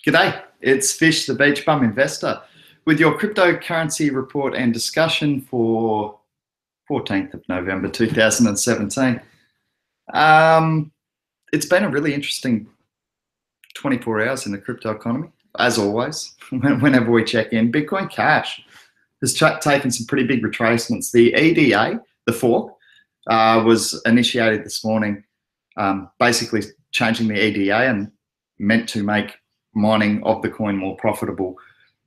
G'day, it's Fish, the Beach Bum Investor, with your cryptocurrency report and discussion for 14th of November 2017. It's been a really interesting 24 hours in the crypto economy, as always, whenever we check in. Bitcoin Cash has taken some pretty big retracements. The EDA, the fork, was initiated this morning, basically changing the EDA and meant to make mining of the coin more profitable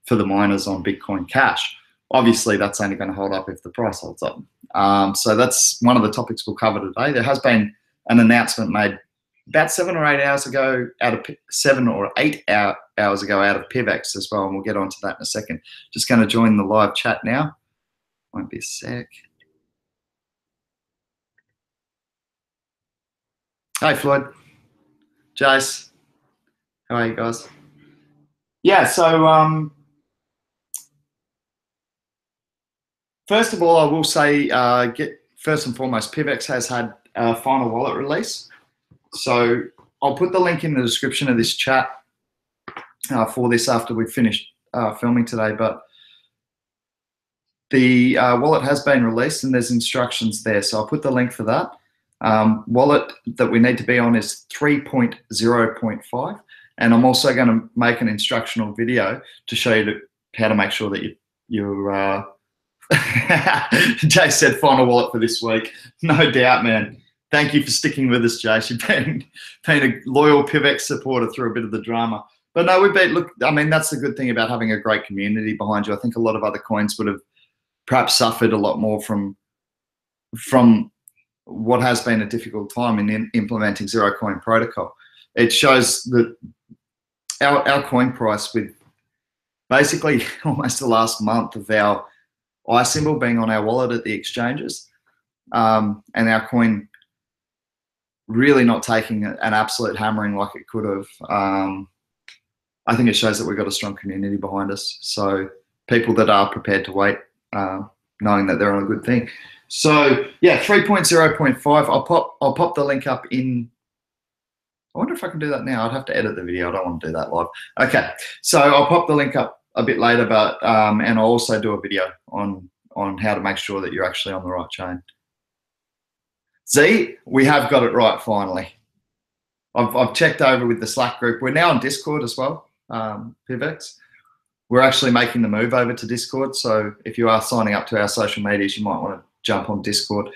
for the miners on Bitcoin Cash. Obviously, that's only going to hold up if the price holds up. So that's one of the topics we'll cover today. There has been an announcement made about 7 or 8 hours ago out of PIVX as well, and we'll get onto that in a second. Just going to join the live chat now. Won't be a sec. Hey, Floyd. Jace. How are you guys? Yeah, so first of all, I will say, first and foremost, PIVX has had a final wallet release. So I'll put the link in the description of this chat for this after we've finished filming today. But the wallet has been released and there's instructions there. So I'll put the link for that. Wallet that we need to be on is 3.0.5. And I'm also going to make an instructional video to show you how to make sure that you're Jay said final wallet for this week. No doubt, man. Thank you for sticking with us, Jay. You've been a loyal PIVX supporter through a bit of the drama. But no, look, I mean, that's the good thing about having a great community behind you. I think a lot of other coins would have perhaps suffered a lot more from what has been a difficult time in implementing zero coin protocol. It shows that our coin price, with basically almost the last month of our I symbol being on our wallet at the exchanges, and our coin really not taking an absolute hammering like it could have. I think it shows that we've got a strong community behind us. So people that are prepared to wait, knowing that they're on a good thing. So yeah, 3.0.5. I'll pop the link up in. I wonder if I can do that now. I'd have to edit the video. I don't want to do that live. Okay, so I'll pop the link up a bit later, but and I'll also do a video on how to make sure that you're actually on the right chain. Z, we have got it right finally. I've checked over with the Slack group. We're now on Discord as well, PIVX. We're actually making the move over to Discord. So if you are signing up to our social medias, you might want to jump on Discord.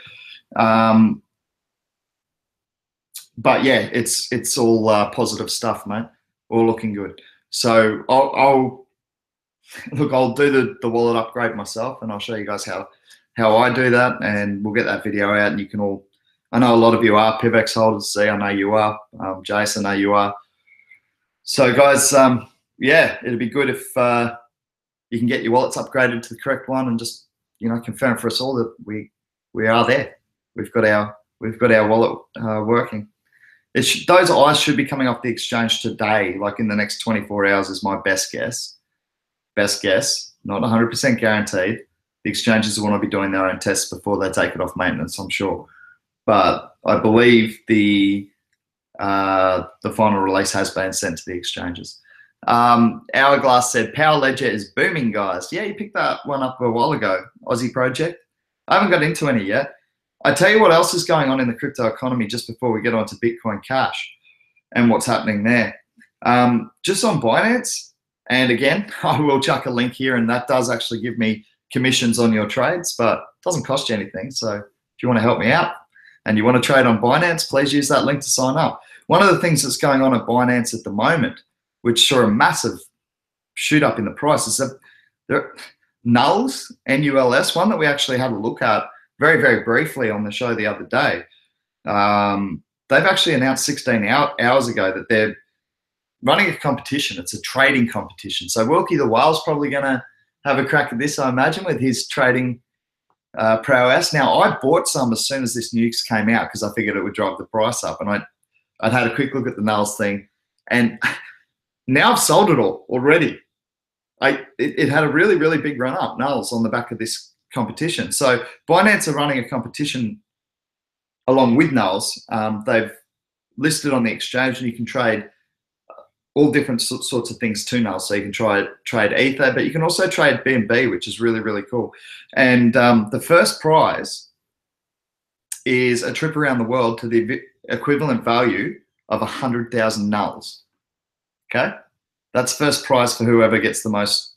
But yeah, it's all positive stuff, mate. All looking good. So I'll do the wallet upgrade myself, and I'll show you guys how I do that, and we'll get that video out, and you can all. I know a lot of you are PIVX holders. See, I know you are. Jason, I know you are. So guys, yeah, it'd be good if you can get your wallets upgraded to the correct one, and just confirm for us all that we are there. We've got our wallet working. Those eyes should be coming off the exchange today, like in the next 24 hours is my best guess. Best guess, not 100% guaranteed. The exchanges will want to be doing their own tests before they take it off maintenance, I'm sure. But I believe the final release has been sent to the exchanges. Hourglass said, Power Ledger is booming, guys. Yeah, you picked that one up a while ago, Aussie project. I haven't got into any yet. I tell you what else is going on in the crypto economy just before we get on to Bitcoin Cash and what's happening there. Just on Binance, and again, I will chuck a link here, and that does actually give me commissions on your trades, but it doesn't cost you anything. So if you want to help me out and you want to trade on Binance, please use that link to sign up. One of the things that's going on at Binance at the moment, which saw a massive shoot up in the price, is that there Nulls, NULS, one that we actually had a look at very, very briefly on the show the other day. They've actually announced 16 hours ago that they're running a competition. It's a trading competition. So Wilkie the Whale's probably going to have a crack at this, I imagine, with his trading prowess. Now, I bought some as soon as this news came out because I figured it would drive the price up. And I'd had a quick look at the Nulls thing. And now I've sold it all already. It had a really, really big run up, Nulls, on the back of this competition. So Binance are running a competition along with Nulls. They've listed on the exchange, and you can trade all different sorts of things to null. So you can trade Ether, but you can also trade BNB, which is really, really cool. And the first prize is a trip around the world to the equivalent value of 100,000 nulls. Okay, that's first prize for whoever gets the most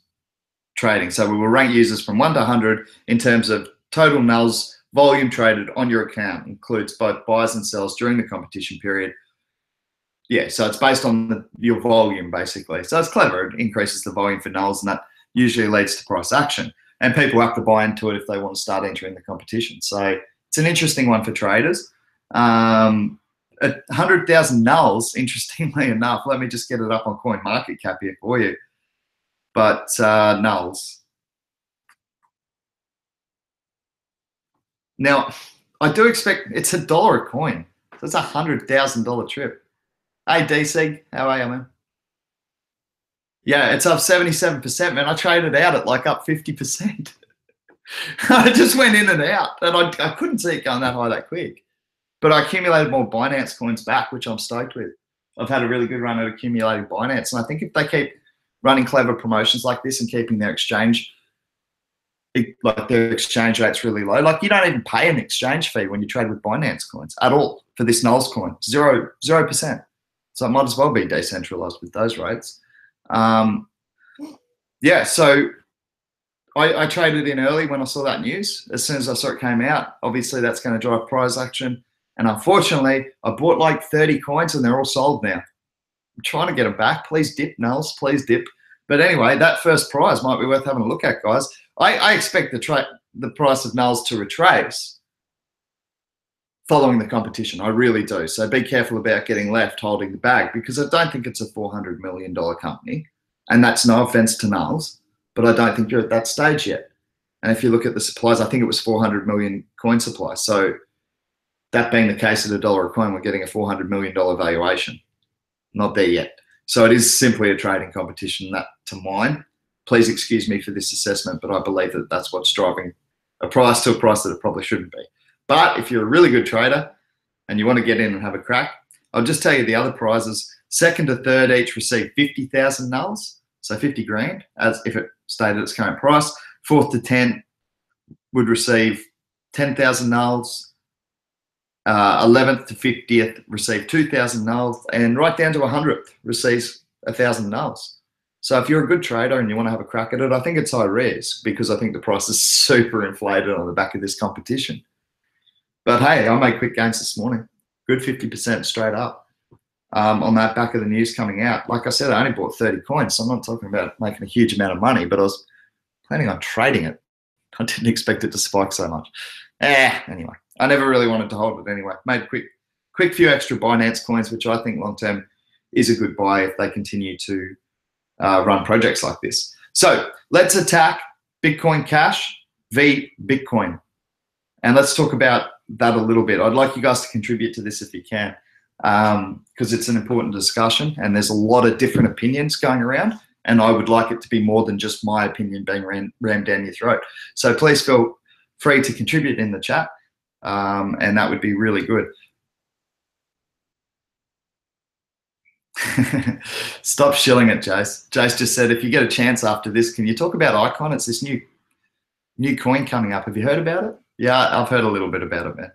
trading. So we will rank users from 1 to 100 in terms of total nulls, volume traded on your account, includes both buys and sells during the competition period. Yeah, so it's based on your volume, basically. So it's clever. It increases the volume for nulls, and that usually leads to price action. And people have to buy into it if they want to start entering the competition. So it's an interesting one for traders. 100,000 nulls, interestingly enough, let me just get it up on CoinMarketCap here for you. But nulls. Now, I do expect it's $1 a coin. So it's a $100,000 trip. Hey, DC, how are you, man? Yeah, it's up 77%, man. I traded out at like up 50%. I just went in and out, and I couldn't see it going that high that quick. But I accumulated more Binance coins back, which I'm stoked with. I've had a really good run at accumulating Binance, and I think if they keep running clever promotions like this and keeping their exchange rates really low, like you don't even pay an exchange fee when you trade with Binance coins at all for this nulls coin, 0%. So it might as well be decentralized with those rates. Yeah, so I traded in early when I saw that news. As soon as I saw it came out, obviously that's going to drive price action. And unfortunately, I bought like 30 coins and they're all sold now. I'm trying to get them back. Please dip, nulls, please dip. But anyway, that first prize might be worth having a look at, guys. I expect the price of nulls to retrace following the competition. I really do. So be careful about getting left holding the bag, because I don't think it's a $400 million company. And that's no offense to nulls, but I don't think you're at that stage yet. And if you look at the supplies, I think it was 400 million coin supply. So that being the case at $1 a coin, we're getting a $400 million valuation. Not there yet. So it is simply a trading competition, that to mine. Please excuse me for this assessment, but I believe that that's what's driving a price to a price that it probably shouldn't be. But if you're a really good trader and you want to get in and have a crack, I'll just tell you the other prizes. Second to third each receive 50,000 nulls, so 50 grand, as if it stayed at its current price. Fourth to 10 would receive 10,000 nulls. 11th to 50th receive 2,000 nulls, and right down to 100th receives 1,000 nulls. So if you're a good trader and you want to have a crack at it, I think it's high risk, because I think the price is super inflated on the back of this competition. But hey, I made quick gains this morning. Good 50% straight up on that back of the news coming out. Like I said, I only bought 30 coins, so I'm not talking about making a huge amount of money, but I was planning on trading it. I didn't expect it to spike so much. Anyway, I never really wanted to hold it anyway. Made a quick few extra Binance coins, which I think long-term is a good buy if they continue to run projects like this. So let's attack Bitcoin Cash v Bitcoin. And let's talk about that a little bit. I'd like you guys to contribute to this if you can, because it's an important discussion and there's a lot of different opinions going around, and I would like it to be more than just my opinion being rammed down your throat. So please feel free to contribute in the chat, and that would be really good. Stop shilling it, Jace. Jace just said, if you get a chance after this, can you talk about Icon? It's this new coin coming up. Have you heard about it? Yeah, I've heard a little bit about it, man.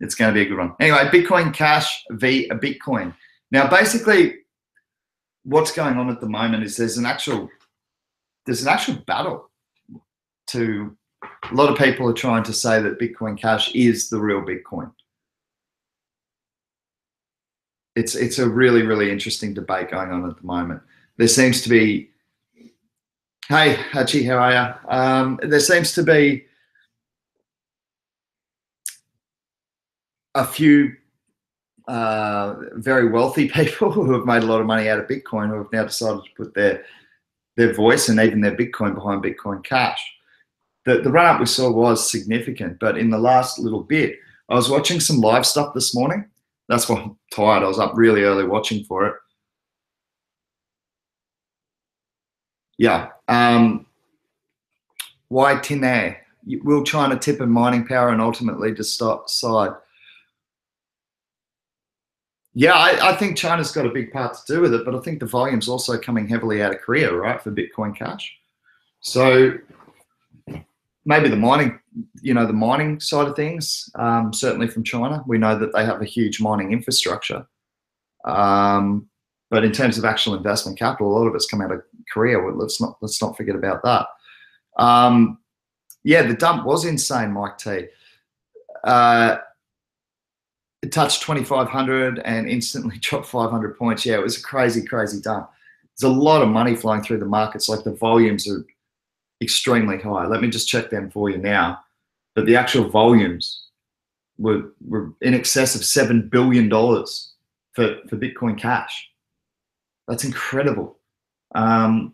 It's going to be a good one. Anyway, Bitcoin Cash v Bitcoin. Now, basically, what's going on at the moment is there's an actual battle. To a lot of people are trying to say that Bitcoin Cash is the real Bitcoin. It's a really, really interesting debate going on at the moment. There seems to be, hey, Hachi, how are you? There seems to be a few very wealthy people who have made a lot of money out of Bitcoin who have now decided to put their voice and even their Bitcoin behind Bitcoin Cash. The run-up we saw was significant, but in the last little bit, I was watching some live stuff this morning. That's why I'm tired. I was up really early watching for it. Yeah. Why tin air? Will China tip in mining power and ultimately decide? Yeah, I think China's got a big part to do with it, but I think the volume's also coming heavily out of Korea, right, for Bitcoin Cash. So maybe the mining, the mining side of things, certainly from China. We know that they have a huge mining infrastructure. But in terms of actual investment capital, a lot of it's come out of Korea. Well, let's not forget about that. Yeah, the dump was insane, Mike T. It touched 2,500 and instantly dropped 500 points. Yeah, it was a crazy, crazy dump. There's a lot of money flowing through the markets. Like the volumes are extremely high. Let me just check them for you now. But the actual volumes were in excess of $7 billion for Bitcoin Cash. That's incredible. The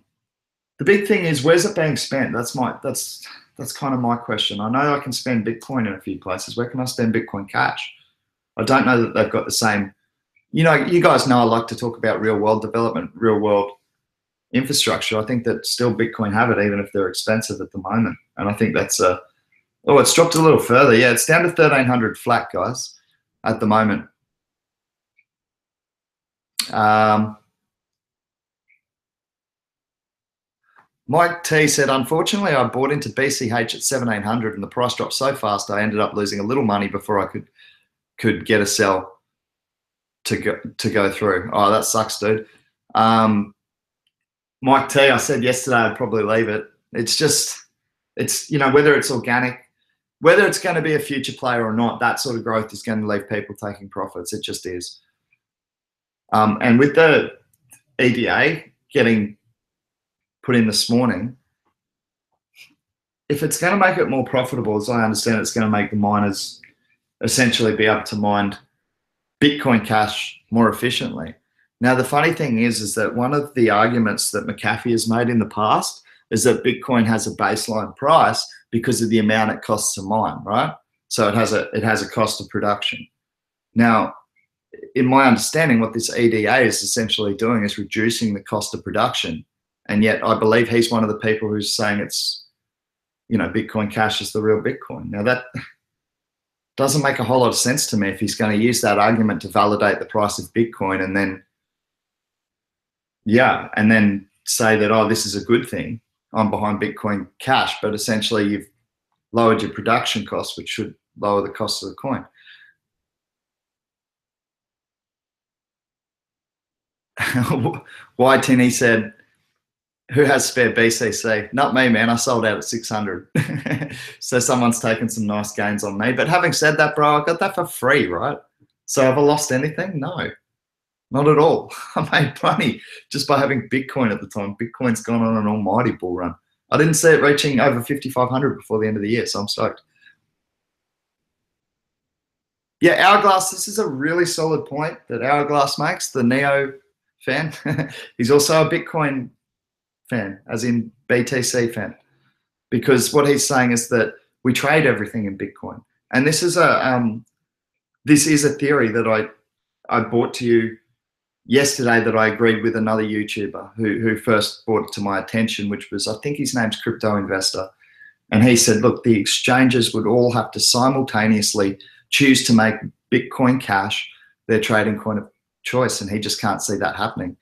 big thing is, where's it being spent? That's kind of my question. I know I can spend Bitcoin in a few places. Where can I spend Bitcoin Cash? I don't know that they've got the same. You guys know I like to talk about real world development, real world infrastructure. I think that still Bitcoin have it, even if they're expensive at the moment. And I think that's oh, it's dropped a little further. Yeah, it's down to 1,300 flat, guys, at the moment. Mike T said, unfortunately, I bought into BCH at 1,700 and the price dropped so fast I ended up losing a little money before I could get a sell to go through. Oh, that sucks, dude. Mike T, I said yesterday I'd probably leave it. It's whether it's organic, whether it's going to be a future player or not, that sort of growth is going to leave people taking profits. It just is. And with the EDA getting put in this morning, if it's going to make it more profitable, as I understand, it's going to make the miners essentially be able to mine Bitcoin Cash more efficiently. Now, the funny thing is that one of the arguments that McAfee has made in the past is that Bitcoin has a baseline price because of the amount it costs to mine, right? So it has a cost of production. Now, in my understanding, what this EDA is essentially doing is reducing the cost of production. And yet I believe he's one of the people who's saying it's, Bitcoin Cash is the real Bitcoin. Now, that doesn't make a whole lot of sense to me if he's going to use that argument to validate the price of Bitcoin and then say that, oh, this is a good thing. I'm behind Bitcoin Cash, but essentially you've lowered your production costs, which should lower the cost of the coin. YTN said, who has spare BCC? Not me, man. I sold out at 600. So someone's taken some nice gains on me. But having said that, bro, I got that for free, right? So have I lost anything? No, not at all. I made money just by having Bitcoin at the time. Bitcoin's gone on an almighty bull run. I didn't see it reaching over 5,500 before the end of the year, so I'm stoked. Yeah, Hourglass, this is a really solid point that Hourglass makes, the Neo fan. He's also a Bitcoin fan, as in BTC fan, because what he's saying is that we trade everything in Bitcoin. And this is a theory that I brought to you yesterday that I agreed with another YouTuber who first brought it to my attention, which was, I think his name's Crypto Investor. And he said, look, the exchanges would all have to simultaneously choose to make Bitcoin Cash their trading coin of choice. And he just can't see that happening.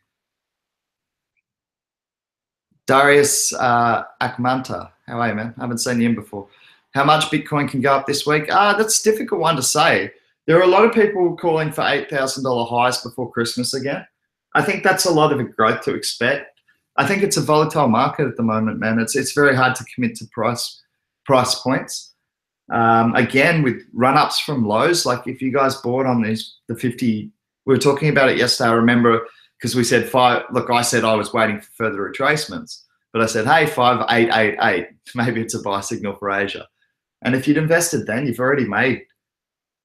Darius Akmanta, how are you, man? I haven't seen you in before. How much Bitcoin can go up this week? That's a difficult one to say. There are a lot of people calling for $8,000 highs before Christmas again. I think that's a lot of a growth to expect. I think it's a volatile market at the moment, man. It's very hard to commit to price points. Again, with run-ups from lows, like if you guys bought on the 50, we were talking about it yesterday, I remember, because we said I said I was waiting for further retracements, but I said, hey, 5888, maybe it's a buy signal for Asia. And if you'd invested then, you've already made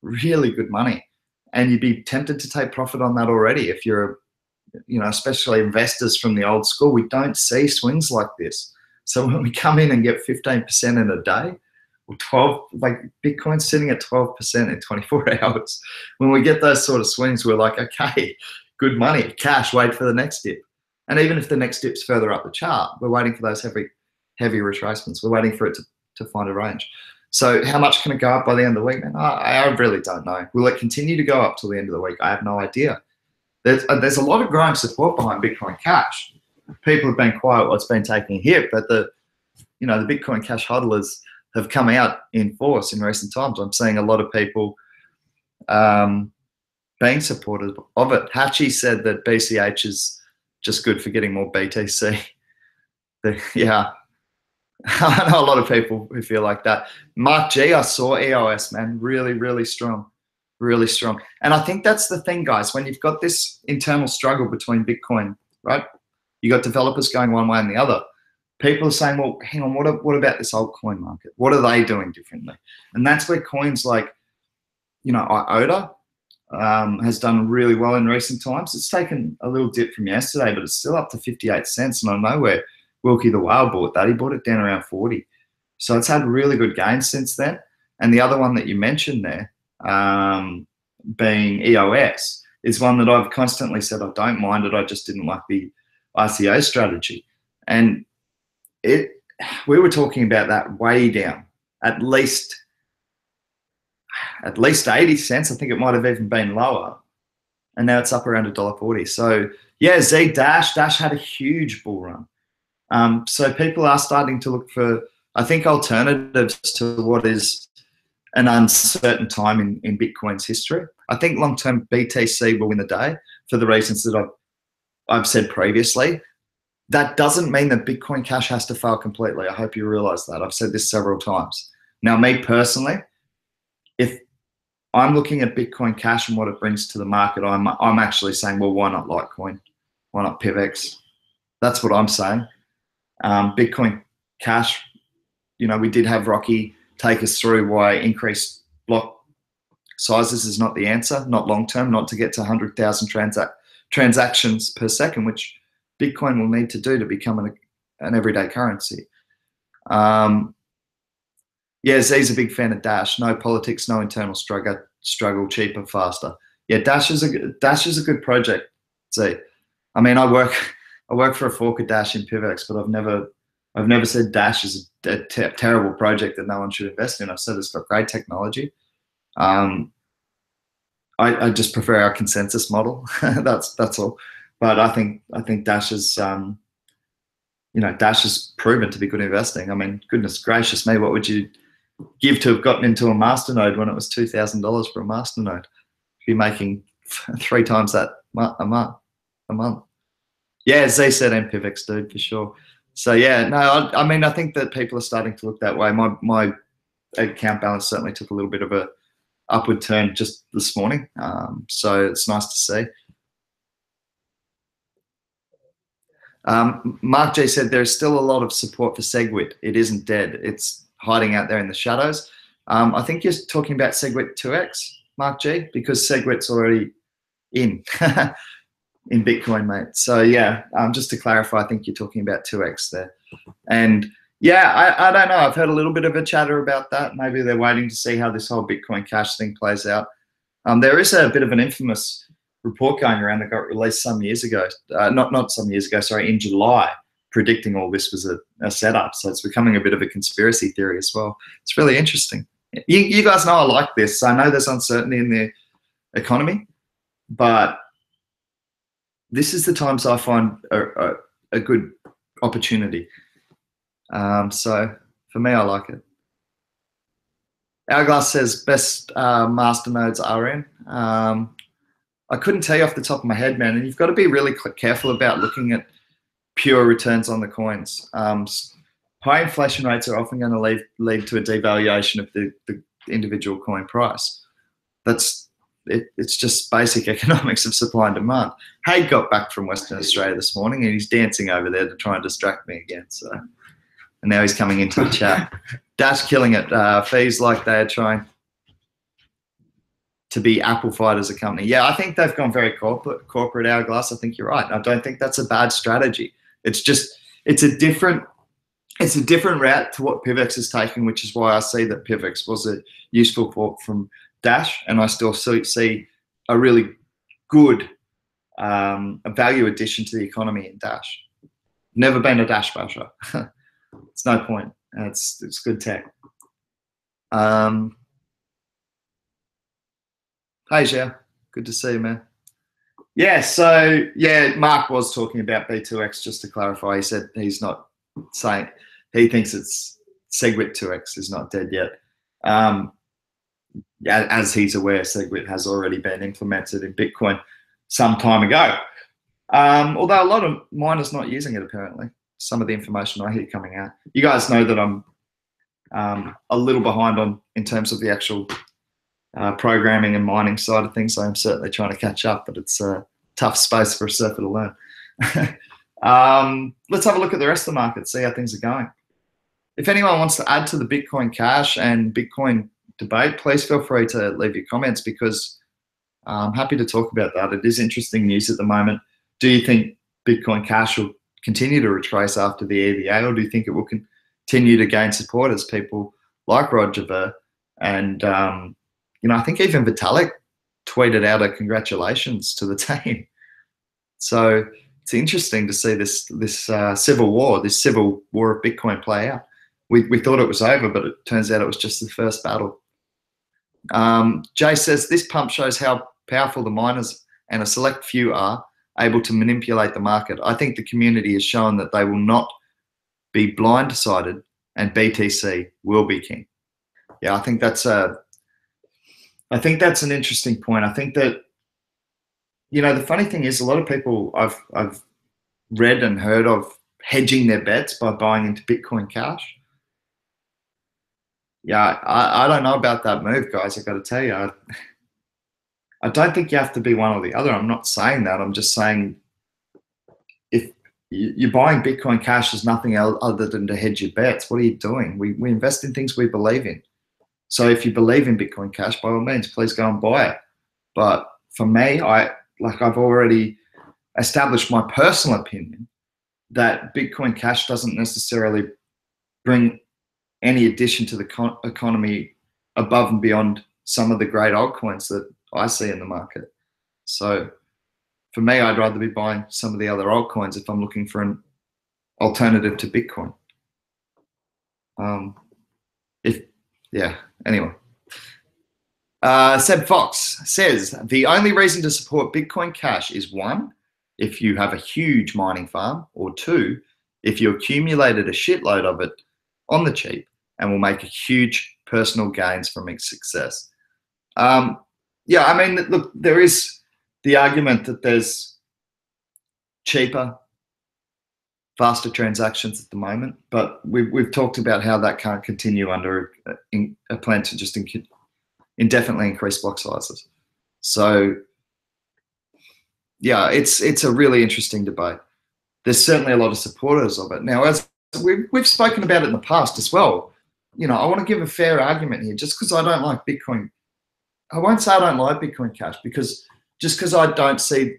really good money, and you'd be tempted to take profit on that already. If you're, especially investors from the old school, we don't see swings like this. So when we come in and get 15% in a day, or 12, like Bitcoin's sitting at 12% in 24 hours. When we get those sort of swings, we're like, okay, good money, cash, wait for the next dip. And even if the next dip's further up the chart, we're waiting for those heavy retracements. We're waiting for it to find a range. So how much can it go up by the end of the week, man? I really don't know. Will it continue to go up till the end of the week? I have no idea. There's a lot of growing support behind Bitcoin Cash. People have been quiet while it's been taking a hit, but the Bitcoin Cash hodlers have come out in force in recent times. I'm seeing a lot of people being supportive of it. Hatchie said that BCH is just good for getting more BTC. Yeah, I know a lot of people who feel like that. Mark G, I saw EOS, man, really, really strong, really strong. And I think that's the thing, guys, when you've got this internal struggle between Bitcoin, right? You got developers going one way and the other. People are saying, well, hang on, what about this altcoin market? What are they doing differently? And that's where coins like, IOTA has done really well in recent times. It's taken a little dip from yesterday, but it's still up to 58 cents. And I know where Wilkie the Whale bought that. He bought it down around 40. So it's had really good gains since then. And the other one that you mentioned there, being EOS, is one that I've constantly said I don't mind it. I just didn't like the ICO strategy. And we were talking about that way down, at least 80 cents. I think it might have even been lower. And now it's up around $1.40. So yeah, Dash had a huge bull run. So people are starting to look for, I think, alternatives to what is an uncertain time in Bitcoin's history. I think long-term BTC will win the day for the reasons that I've said previously. That doesn't mean that Bitcoin Cash has to fail completely. I hope you realize that. I've said this several times. Now, me personally, if I'm looking at Bitcoin Cash and what it brings to the market, I'm actually saying, well, why not Litecoin? Why not PIVX? That's what I'm saying. Bitcoin Cash, we did have Rocky take us through why increased block sizes is not the answer, not long-term, not to get to 100,000 transactions per second, which Bitcoin will need to do to become an everyday currency. Yeah, Z's a big fan of Dash. No politics, no internal struggle, cheaper, faster. Yeah, Dash is a good project. Z. I mean, I work for a fork of Dash in PIVX, but I've never said Dash is a terrible project that no one should invest in. I've said it's got great technology. I just prefer our consensus model. That's all. But I think Dash is Dash has proven to be good investing. I mean, goodness gracious me, what would you give to have gotten into a masternode when it was $2,000 for a masternode? You'd be making 3 times that a month. Yeah, Z said MPIVX, dude, for sure. So yeah, no, I mean, I think that people are starting to look that way. My account balance certainly took a little bit of a upward turn just this morning. So it's nice to see. Mark J said there's still a lot of support for SegWit. It isn't dead. It's hiding out there in the shadows. I think you're talking about SegWit 2X, Mark G, because SegWit's already in in Bitcoin, mate. So yeah, just to clarify, I think you're talking about 2X there. And yeah, I don't know. I've heard a little bit of a chatter about that. Maybe they're waiting to see how this whole Bitcoin Cash thing plays out. There is a bit of an infamous report going around that got released some years ago, not some years ago, sorry, in July, predicting all this was a setup. So it's becoming a bit of a conspiracy theory as well. It's really interesting. You guys know I like this. I know there's uncertainty in the economy, but this is the times I find a good opportunity. So for me, I like it. Hourglass says best masternodes are in. I couldn't tell you off the top of my head, man. And you've got to be really careful about looking at pure returns on the coins. High inflation rates are often going to lead to a devaluation of the individual coin price. It's just basic economics of supply and demand. Hay got back from Western Australia this morning and he's dancing over there to try and distract me again. So, and now he's coming into the chat. Dash killing it. Fees like they're trying to be Apple-fied as a company. Yeah, I think they've gone very corporate Hourglass. I think you're right. I don't think that's a bad strategy. It's a different route to what PIVX is taking, which is why I see that PIVX was a useful fork from Dash, and I still see a really good a value addition to the economy in Dash. Never been a Dash basher. It's no point. It's good tech. Hey, Zhao. Good to see you, man. Yeah, so yeah, Mark was talking about B2X, just to clarify. He said he's not saying, he thinks it's SegWit 2X is not dead yet. As he's aware, SegWit has already been implemented in Bitcoin some time ago. Although a lot of miners not using it, apparently. Some of the information I hear coming out. You guys know that I'm a little behind on in terms of the actual programming and mining side of things. So I'm certainly trying to catch up, but it's a tough space for a surfer to learn. Let's have a look at the rest of the market, see how things are going. If anyone wants to add to the Bitcoin Cash and Bitcoin debate, please feel free to leave your comments, because I'm happy to talk about that. It is interesting news at the moment. Do you think Bitcoin Cash will continue to retrace after the EDA, or do you think it will continue to gain support as people like Roger Ver and I think even Vitalik tweeted out a congratulations to the team. So it's interesting to see this civil war of Bitcoin play out. We thought it was over, but it turns out it was just the first battle. Jay says this pump shows how powerful the miners and a select few are able to manipulate the market. I think the community has shown that they will not be blindsided, and BTC will be king. Yeah, I think that's an interesting point. I think that, the funny thing is, a lot of people I've read and heard of hedging their bets by buying into Bitcoin Cash. Yeah, I don't know about that move, guys. I got to tell you, I don't think you have to be one or the other. I'm not saying that. I'm just saying, if you're buying Bitcoin Cash as nothing else other than to hedge your bets, what are you doing? We invest in things we believe in. So if you believe in Bitcoin Cash, by all means, please go and buy it. But for me, I've already established my personal opinion that Bitcoin Cash doesn't necessarily bring any addition to the economy above and beyond some of the great altcoins that I see in the market. So for me, I'd rather be buying some of the other altcoins if I'm looking for an alternative to Bitcoin. Anyway. Seb Fox says, the only reason to support Bitcoin Cash is 1, if you have a huge mining farm, or 2, if you accumulated a shitload of it on the cheap and will make a huge personal gains from its success. Look, there is the argument that there's cheaper, faster transactions at the moment, but we've talked about how that can't continue under a plan to just indefinitely increase block sizes. So yeah, it's a really interesting debate. There's certainly a lot of supporters of it. Now, as we've spoken about it in the past as well, I want to give a fair argument here. Just because I don't like Bitcoin, I won't say I don't like Bitcoin Cash, because I don't see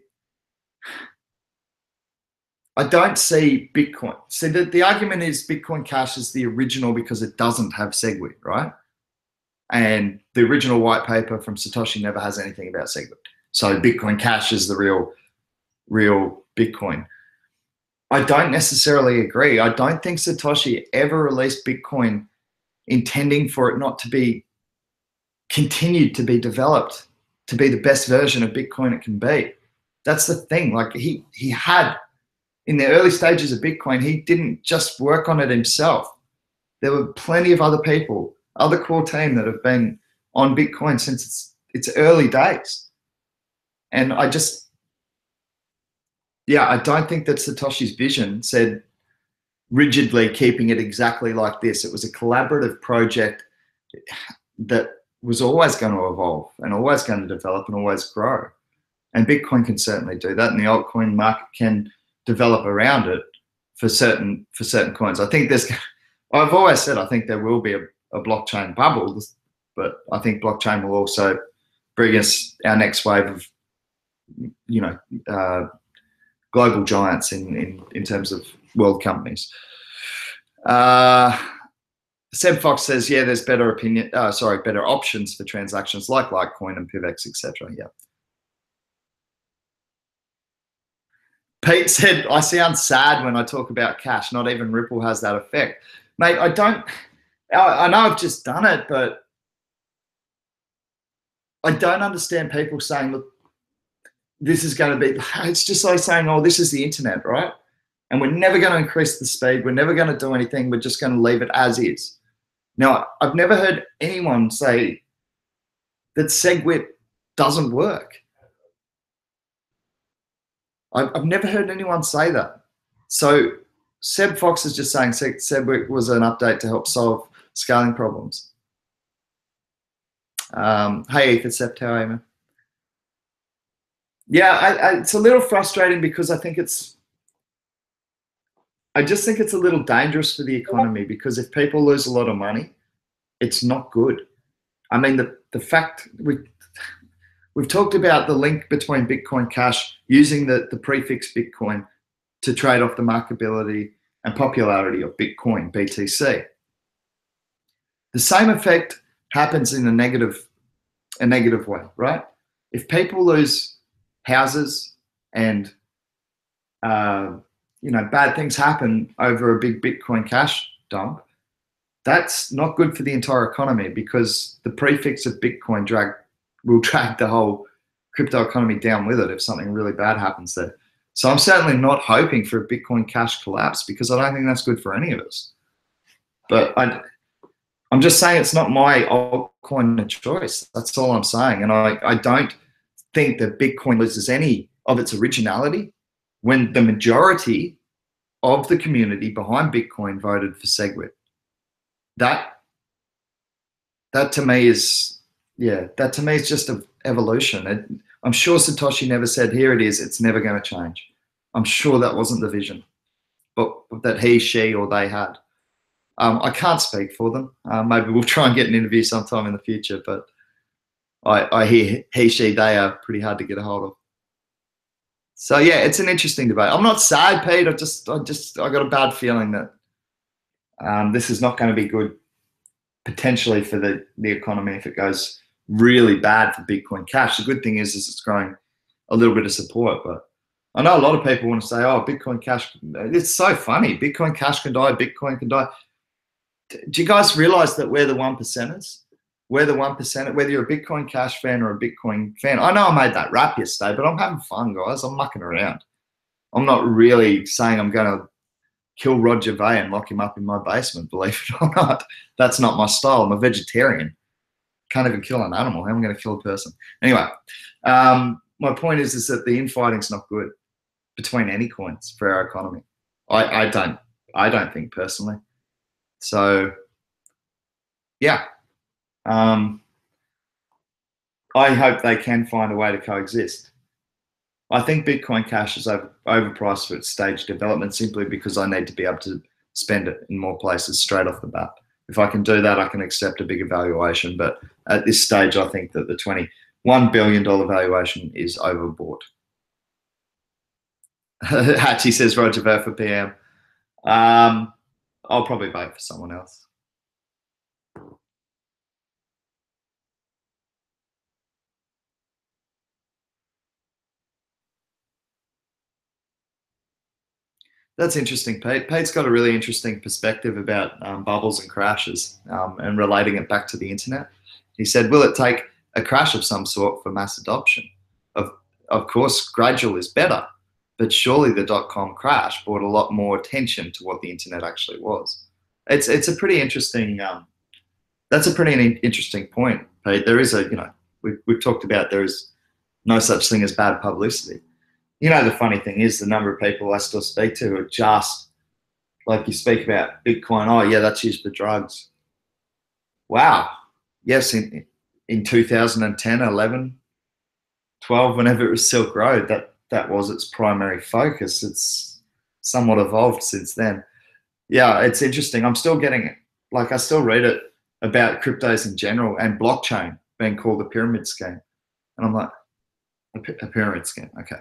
Bitcoin. See, the argument is Bitcoin Cash is the original because it doesn't have SegWit, right? And the original white paper from Satoshi never has anything about SegWit. So Bitcoin Cash is the real Bitcoin. I don't necessarily agree. I don't think Satoshi ever released Bitcoin intending for it not to be continued to be developed to be the best version of Bitcoin it can be. That's the thing. Like he had, in the early stages of Bitcoin, he didn't just work on it himself. There were plenty of other people, other core team that have been on Bitcoin since its early days. And I don't think that Satoshi's vision said rigidly keeping it exactly like this. It was a collaborative project that was always going to evolve and always going to develop and always grow. And Bitcoin can certainly do that, and the altcoin market can develop around it for certain coins. I think I've always said I think there will be a blockchain bubble, but I think blockchain will also bring us our next wave of global giants in terms of world companies. Seb Fox says, yeah, there's better options for transactions like Litecoin and PIVX, etc. Yeah. Pete said, I sound sad when I talk about cash. Not even Ripple has that effect. Mate, I don't I know I've just done it, but I don't understand people saying, look, this is going to be, it's just like saying, oh, this is the internet, right? And we're never going to increase the speed. We're never going to do anything. We're just going to leave it as is. Now, I've never heard anyone say that SegWit doesn't work. I've never heard anyone say that. So Seb Fox is just saying SegWit was an update to help solve scaling problems. Hey, Ethercept, how are you, man? Yeah, it's a little frustrating because I just think it's a little dangerous for the economy, because if people lose a lot of money, it's not good. I mean, the fact we've talked about the link between Bitcoin Cash, using the prefix Bitcoin to trade off the marketability and popularity of Bitcoin, BTC. The same effect happens in a negative way, right? If people lose houses and bad things happen over a big Bitcoin Cash dump, that's not good for the entire economy, because the prefix of Bitcoin will drag the whole crypto economy down with it if something really bad happens there. So I'm certainly not hoping for a Bitcoin Cash collapse, because I don't think that's good for any of us. But I'm just saying it's not my altcoin of choice. That's all I'm saying. And I don't think that Bitcoin loses any of its originality when the majority of the community behind Bitcoin voted for SegWit. That to me is, that to me is just an evolution. I'm sure Satoshi never said, here it is, it's never going to change. I'm sure that wasn't the vision, but that he, she, or they had. I can't speak for them. Maybe we'll try and get an interview sometime in the future, but I hear he, she, they are pretty hard to get a hold of. So yeah, it's an interesting debate. I'm not sad, Pete. I got a bad feeling that this is not going to be good potentially for the economy if it goes really bad for Bitcoin Cash. The good thing is it's growing a little bit of support, but I know a lot of people want to say, oh, Bitcoin Cash, it's so funny. Bitcoin Cash can die, Bitcoin can die. Do you guys realize that we're the 1%ers? We're the 1%, whether you're a Bitcoin Cash fan or a Bitcoin fan. I know I made that rap yesterday, but I'm having fun, guys. I'm mucking around. I'm not really saying I'm going to kill Roger Ver and lock him up in my basement, believe it or not. That's not my style. I'm a vegetarian. Can't even kill an animal. How am I going to kill a person? Anyway, my point is that the infighting's not good between any coins for our economy. I don't think personally. So yeah, I hope they can find a way to coexist. I think Bitcoin Cash is overpriced for its stage development, simply because I need to be able to spend it in more places straight off the bat. If I can do that, I can accept a bigger valuation. But at this stage, I think that the $21 billion valuation is overbought. Hatchie says Roger Ver for PM. I'll probably vote for someone else. That's interesting, Pete. Pete's got a really interesting perspective about bubbles and crashes and relating it back to the internet. He said, will it take a crash of some sort for mass adoption? Of course, gradual is better, but surely the .com crash brought a lot more attention to what the internet actually was. It's a pretty interesting, that's a pretty interesting point, Pete. There is we've talked about there is no such thing as bad publicity. The funny thing is the number of people I still speak to are just like, you speak about Bitcoin. Oh yeah, that's used for drugs. Wow. Yes. In 2010, 11, 12, whenever it was Silk Road, that was its primary focus. It's somewhat evolved since then. Yeah. It's interesting. I'm still getting it. Like, I still read it about cryptos in general and blockchain being called a pyramid scheme. And I'm like, a pyramid scheme. Okay.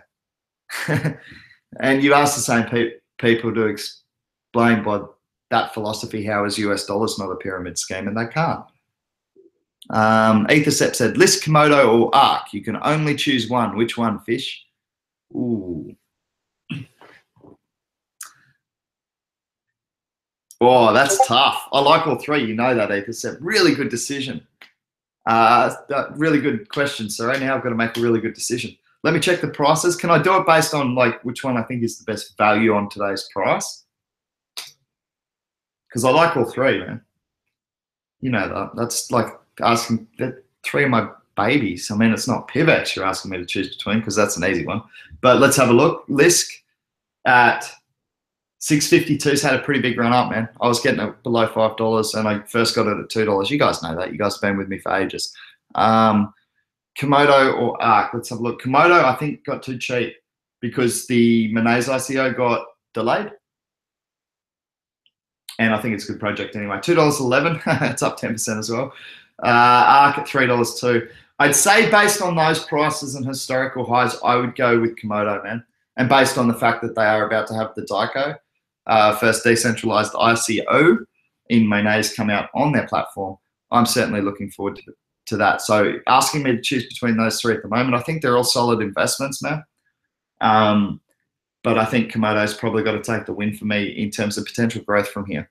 And you ask the same people to explain by that philosophy how is US dollars not a pyramid scheme, and they can't. Ethercept said, list Komodo or ARK. You can only choose one. Which one, Fish? Ooh. Oh, that's tough. I like all three. You know that, Ethercept. Really good decision. Really good question. So right now I've got to make a really good decision. Let me check the prices. Can I do it based on like which one I think is the best value on today's price? Because I like all three, man. You know that. That's like asking that three of my babies. I mean, it's not PIVX you're asking me to choose between because that's an easy one. But let's have a look. Lisk at 652's had a pretty big run up, man. I was getting it below $5 and I first got it at $2. You guys know that. You guys have been with me for ages. Komodo or ARC, let's have a look. Komodo, I think, got too cheap because the Monese ICO got delayed. And I think it's a good project anyway. $2.11, it's up 10% as well. ARC at $3 too. I'd say based on those prices and historical highs, I would go with Komodo, man. And based on the fact that they are about to have the DICO, first decentralized ICO in Monese come out on their platform, I'm certainly looking forward to that. So asking me to choose between those three at the moment, I think they're all solid investments, man. But I think Komodo's probably got to take the win for me in terms of potential growth from here.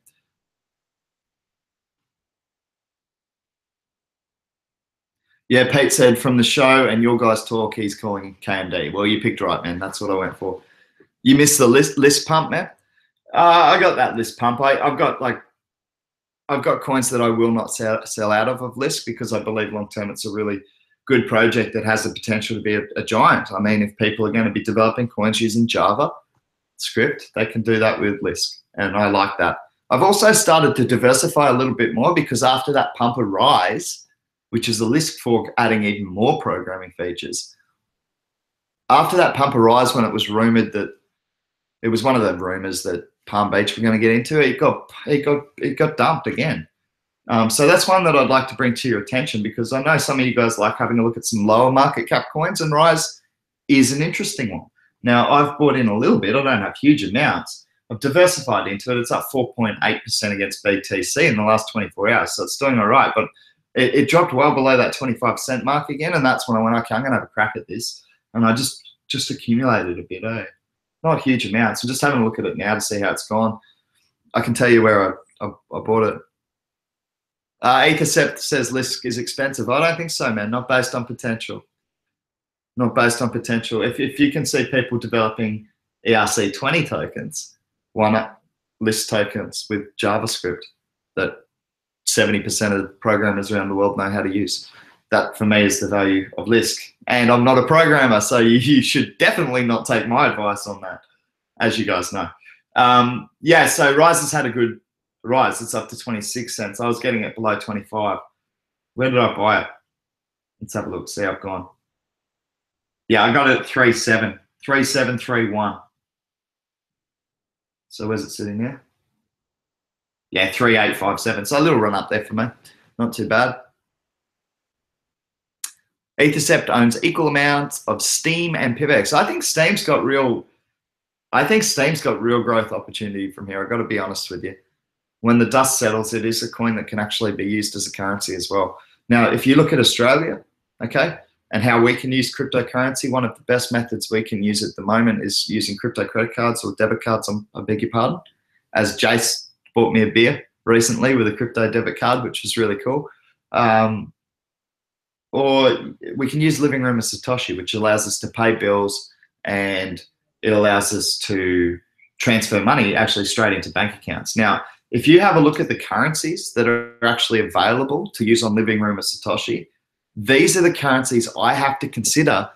Yeah, Pete said from the show and your guys' talk, he's calling KMD. Well, you picked right, man. That's what I went for. You missed the list pump, man. I got that list pump. I've got coins that I will not sell out of Lisk because I believe long term it's a really good project that has the potential to be a giant. I mean, if people are going to be developing coins using Java script, they can do that with Lisk, and I like that. I've also started to diversify a little bit more because after that pumper rise, which is the Lisk fork adding even more programming features, after that pumper rise, when it was rumored that it was one of the rumors that Palm Beach were going to get into, it got dumped again. So that's one that I'd like to bring to your attention because I know some of you guys like having a look at some lower market cap coins, and Rise is an interesting one. Now, I've bought in a little bit. I don't have huge amounts. I've diversified into it. It's up 4.8% against BTC in the last 24 hours, so it's doing all right. But it dropped well below that 25% mark again, and that's when I went, okay, I'm going to have a crack at this. And I just accumulated a bit, Not huge amounts. I'm just having a look at it now to see how it's gone. I can tell you where I bought it. Ethercept says Lisk is expensive. I don't think so, man. Not based on potential. Not based on potential. If you can see people developing ERC20 tokens, why not Lisk tokens with JavaScript that 70% of programmers around the world know how to use? That for me is the value of Lisk. And I'm not a programmer, so you should definitely not take my advice on that, as you guys know. Yeah, so Rise has had a good rise. It's up to 26 cents. I was getting it below 25. Where did I buy it? Let's have a look, see how I've gone. Yeah, I got it at 3.7, 3.731. So where's it sitting there? Yeah, 3.857. So a little run up there for me. Not too bad. Ethercept owns equal amounts of Steam and PIVX. I think Steam's got real growth opportunity from here. I've got to be honest with you. When the dust settles, it is a coin that can actually be used as a currency as well. Now, if you look at Australia, okay, and how we can use cryptocurrency, one of the best methods we can use at the moment is using crypto credit cards or debit cards, I beg your pardon. As Jace bought me a beer recently with a crypto debit card, which was really cool. Or we can use Living Room of Satoshi, which allows us to pay bills and it allows us to transfer money actually straight into bank accounts. Now, if you have a look at the currencies that are actually available to use on Living Room of Satoshi, these are the currencies I have to consider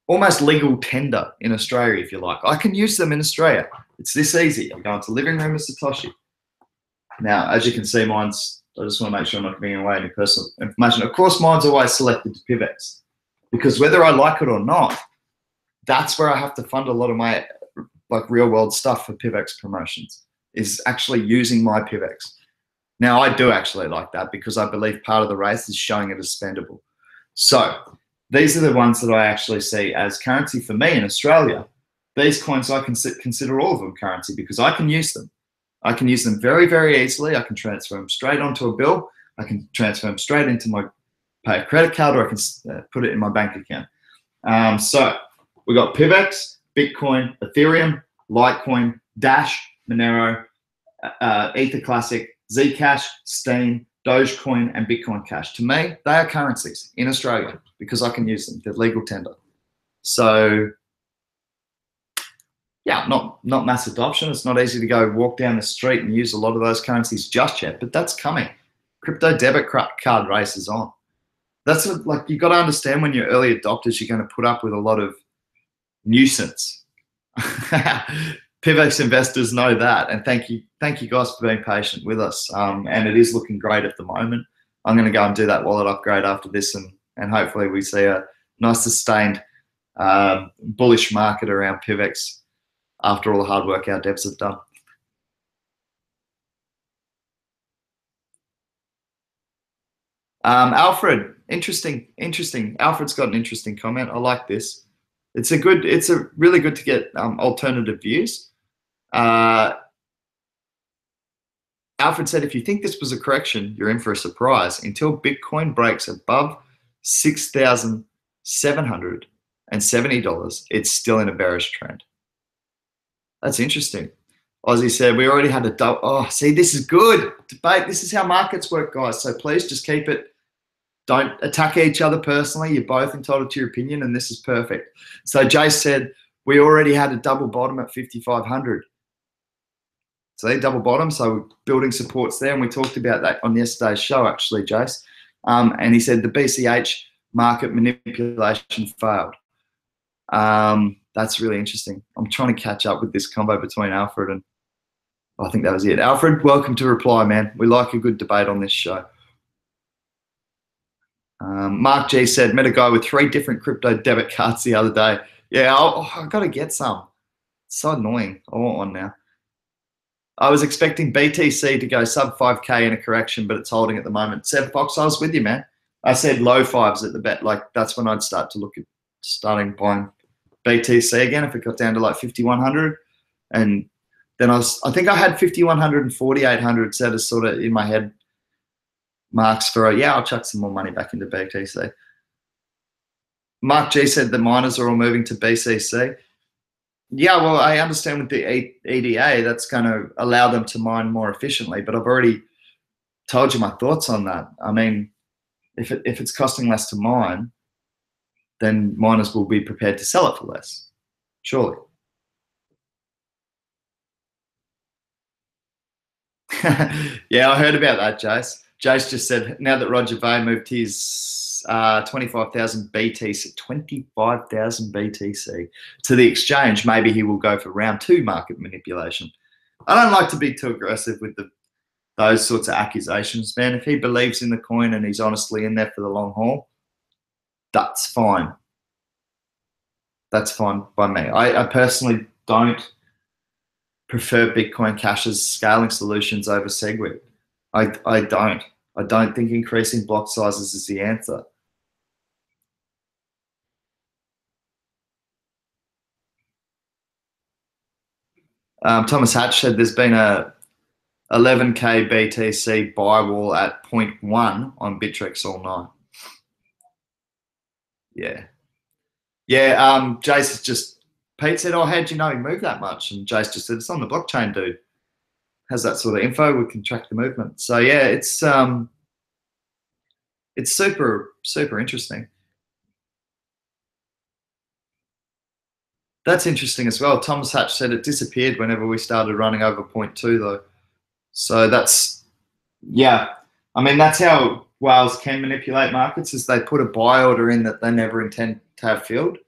almost legal tender in Australia, if you like. I can use them in Australia. It's this easy. I'm going to Living Room of Satoshi. Now, as you can see, I just want to make sure I'm not giving away any personal information. Of course, mine's always selected to PIVX because whether I like it or not, that's where I have to fund a lot of my real world stuff for PIVX promotions, is actually using my PIVX. Now, I do actually like that because I believe part of the race is showing it as spendable. So these are the ones that I actually see as currency for me in Australia. These coins, I can consider all of them currency because I can use them. I can use them very, very easily. I can transfer them straight onto a bill. I can transfer them straight into my pay a credit card, or I can put it in my bank account. So we've got PIVX, Bitcoin, Ethereum, Litecoin, Dash, Monero, Ether Classic, Zcash, Steam, Dogecoin, and Bitcoin Cash. To me, they are currencies in Australia because I can use them. They're legal tender. So yeah, not mass adoption. It's not easy to go walk down the street and use a lot of those currencies just yet, but that's coming. Crypto debit card race is on. That's like, you've got to understand, when you're early adopters, you're going to put up with a lot of nuisance. PIVX investors know that, and thank you guys for being patient with us. And it is looking great at the moment. I'm going to go and do that wallet upgrade after this, and hopefully we see a nice sustained bullish market around PIVX after all the hard work our devs have done. Alfred, interesting. Alfred's got an interesting comment. I like this. It's really good to get alternative views. Alfred said, if you think this was a correction, you're in for a surprise. Until Bitcoin breaks above $6,770, it's still in a bearish trend. That's interesting. Ozzy said, we already had a double. Oh, see, this is good debate. This is how markets work, guys. So please just keep it. Don't attack each other personally. You're both entitled to your opinion, and this is perfect. So Jace said, we already had a double bottom at 5,500. So they double bottom, so building supports there, and we talked about that on yesterday's show, actually, Jace. And he said the BCH market manipulation failed. That's really interesting. I'm trying to catch up with this combo between Alfred and I think that was it. Alfred, welcome to reply, man. We like a good debate on this show. Mark G said, met a guy with 3 different crypto debit cards the other day. Yeah, I've got to get some. It's so annoying. I want one now. I was expecting BTC to go sub 5K in a correction, but it's holding at the moment. Seb Fox, I was with you, man. I said low fives at the bet. Like, that's when I'd start to look at starting buying BTC again if it got down to like 5,100. And then I think I had 5,100 and 4,800 set as sort of in my head marks for I'll chuck some more money back into BTC. Mark G said the miners are all moving to BCC. Yeah, well, I understand with the EDA, that's going to allow them to mine more efficiently, but I've already told you my thoughts on that. I mean, if it's costing less to mine, then miners will be prepared to sell it for less, surely. Yeah, I heard about that, Jace. Jace just said, now that Roger Ver moved his 25,000 BTC, 25,000 BTC to the exchange, maybe he will go for round 2 market manipulation. I don't like to be too aggressive with those sorts of accusations, man. If he believes in the coin and he's honestly in there for the long haul, that's fine. That's fine by me. I personally don't prefer Bitcoin Cash's scaling solutions over SegWit. I don't. I don't think increasing block sizes is the answer. Thomas Hatch said there's been a 11K BTC buy wall at 0.1 on Bittrex all night. Yeah. Yeah, Jace just, Pete said, oh, how'd you know he moved that much? And Jace just said, it's on the blockchain, dude. Has that sort of info, we can track the movement. So yeah, it's super, super interesting. That's interesting as well. Thomas Hatch said it disappeared whenever we started running over 0.2 though. So that's, yeah. I mean, that's how whales can manipulate markets, is they put a buy order in that they never intend to have filled,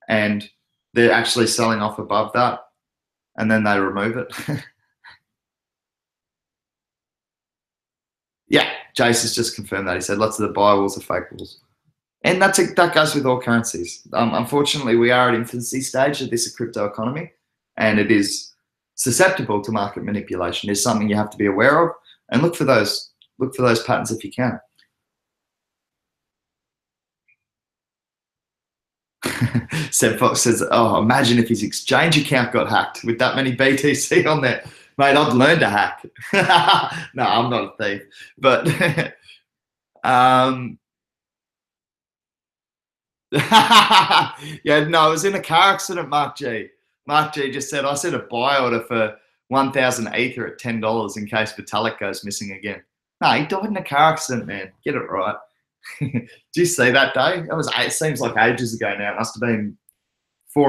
and they're actually selling off above that, and then they remove it. Yeah, Jace has just confirmed that. He said lots of the buy walls are fake walls. And that goes with all currencies. Unfortunately, we are at infancy stage of this crypto economy, and it is susceptible to market manipulation. It's something you have to be aware of, and look for those patterns if you can. Seb Fox says, oh, imagine if his exchange account got hacked with that many BTC on there. Mate, I'd learn to hack. No, I'm not a thief. But yeah, no, I was in a car accident, Mark G. Mark G just said, I set a buy order for 1,000 Ether at $10 in case Vitalik goes missing again. No, he died in a car accident, man. Get it right. Did you see that day? That was, it seems like ages ago now. It must have been 3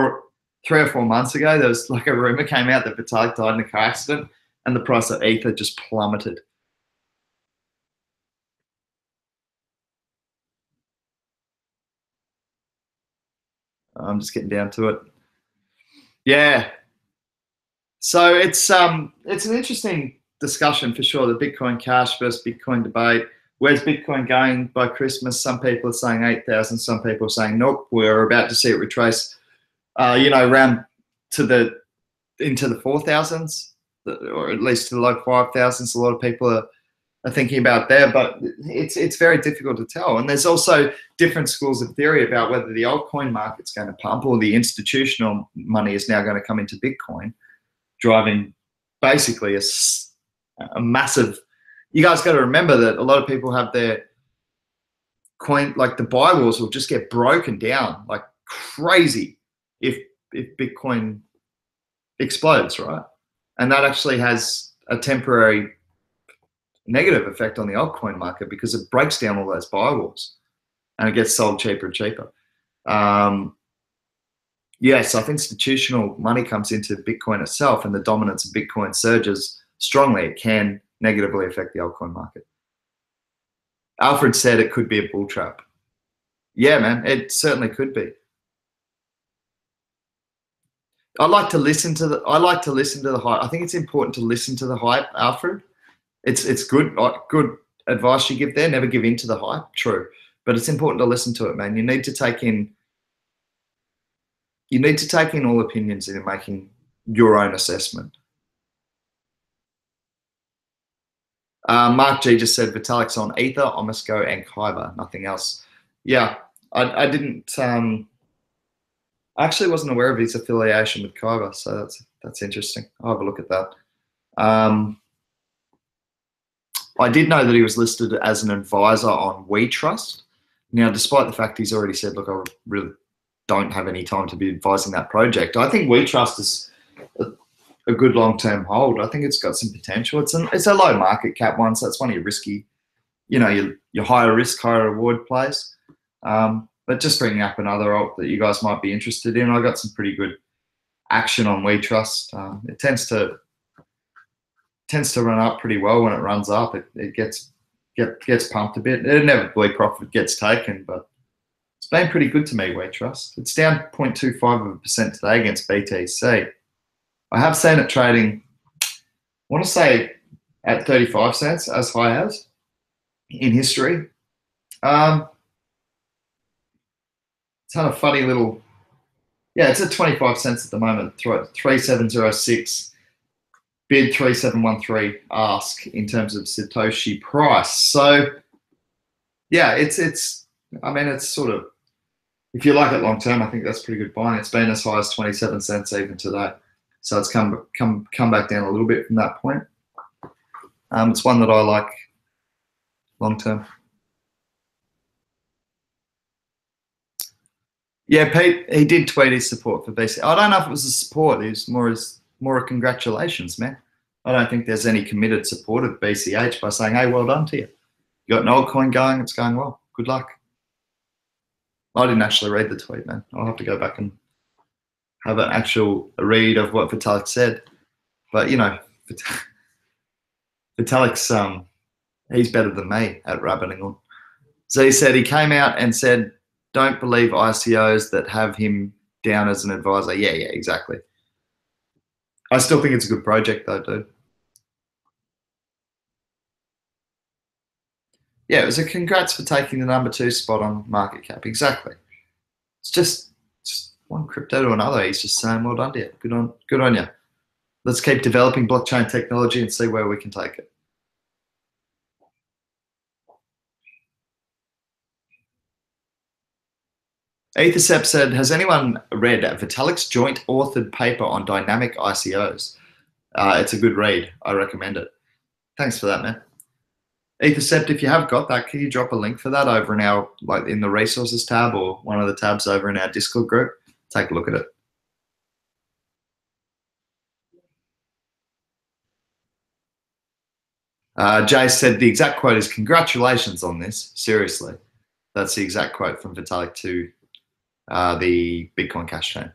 or 4 months ago. There was like a rumor came out that Vitalik died in a car accident and the price of Ether just plummeted. I'm just getting down to it. Yeah. So it's an interesting discussion for sure. The Bitcoin Cash versus Bitcoin debate. Where's Bitcoin going by Christmas? Some people are saying 8,000. Some people are saying nope. We're about to see it retrace, around to into the 4,000s, or at least to the low 5,000s. A lot of people are thinking about there, but it's very difficult to tell. And there's also different schools of theory about whether the altcoin market's going to pump or the institutional money is now going to come into Bitcoin, driving basically a massive. You guys got to remember that a lot of people have their coin, like the buy walls will just get broken down like crazy if Bitcoin explodes, right? And that actually has a temporary negative effect on the altcoin market because it breaks down all those buy walls and it gets sold cheaper and cheaper. Yes, if institutional money comes into Bitcoin itself and the dominance of Bitcoin surges strongly, it can negatively affect the altcoin market. Alfred said it could be a bull trap. Yeah, man, it certainly could be. I like to listen to the hype. I think it's important to listen to the hype, Alfred. It's good advice you give there. Never give in to the hype. True, but it's important to listen to it, man. You need to take in all opinions in making your own assessment. Mark G just said Vitalik's on Ether, Omasco, and Kyber. Nothing else. Yeah, I didn't. I actually wasn't aware of his affiliation with Kyber, so that's interesting. I'll have a look at that. I did know that he was listed as an advisor on WeTrust. Now, despite the fact he's already said, look, I really don't have any time to be advising that project, I think WeTrust is a good long-term hold. I think it's got some potential. It's a low market cap one, so it's one of your risky, your higher risk, higher reward plays. But just bringing up another alt that you guys might be interested in, I got some pretty good action on WeTrust. It tends to run up pretty well when it runs up. It gets pumped a bit. Inevitably, profit gets taken, but it's been pretty good to me, WeTrust. It's down 0.25% today against BTC. I have seen it trading, I want to say, at 35 cents, as high as in history. It's had a funny little, it's at 25 cents at the moment, 3706. Bid 3713 ask in terms of Satoshi price. So yeah, it's sort of, if you like it long term, I think that's pretty good buying. It's been as high as 27 cents even today. So it's come back down a little bit from that point. It's one that I like long term. Yeah, Pete, he did tweet his support for BC. I don't know if it was a support. It was more a congratulations, man. I don't think there's any committed support of BCH by saying, hey, well done to you. You got an old coin going, it's going well. Good luck. I didn't actually read the tweet, man. I'll have to go back and have an actual read of what Vitalik said. But, Vitalik's, he's better than me at rabbiting on. So he said, he came out and said, don't believe ICOs that have him down as an advisor. Yeah, exactly. I still think it's a good project though, dude. Yeah, it was a congrats for taking the #2 spot on market cap. Exactly. It's just one crypto to another. He's just saying, well done to you. Good on you. Let's keep developing blockchain technology and see where we can take it. Ethercept said, has anyone read Vitalik's joint authored paper on dynamic ICOs? It's a good read. I recommend it. Thanks for that, man. Ethercept, if you have got that, can you drop a link for that over in our, in the resources tab or one of the tabs over in our Discord group? Take a look at it. Jay said the exact quote is "Congratulations on this." Seriously, that's the exact quote from Vitalik to the Bitcoin Cash chain.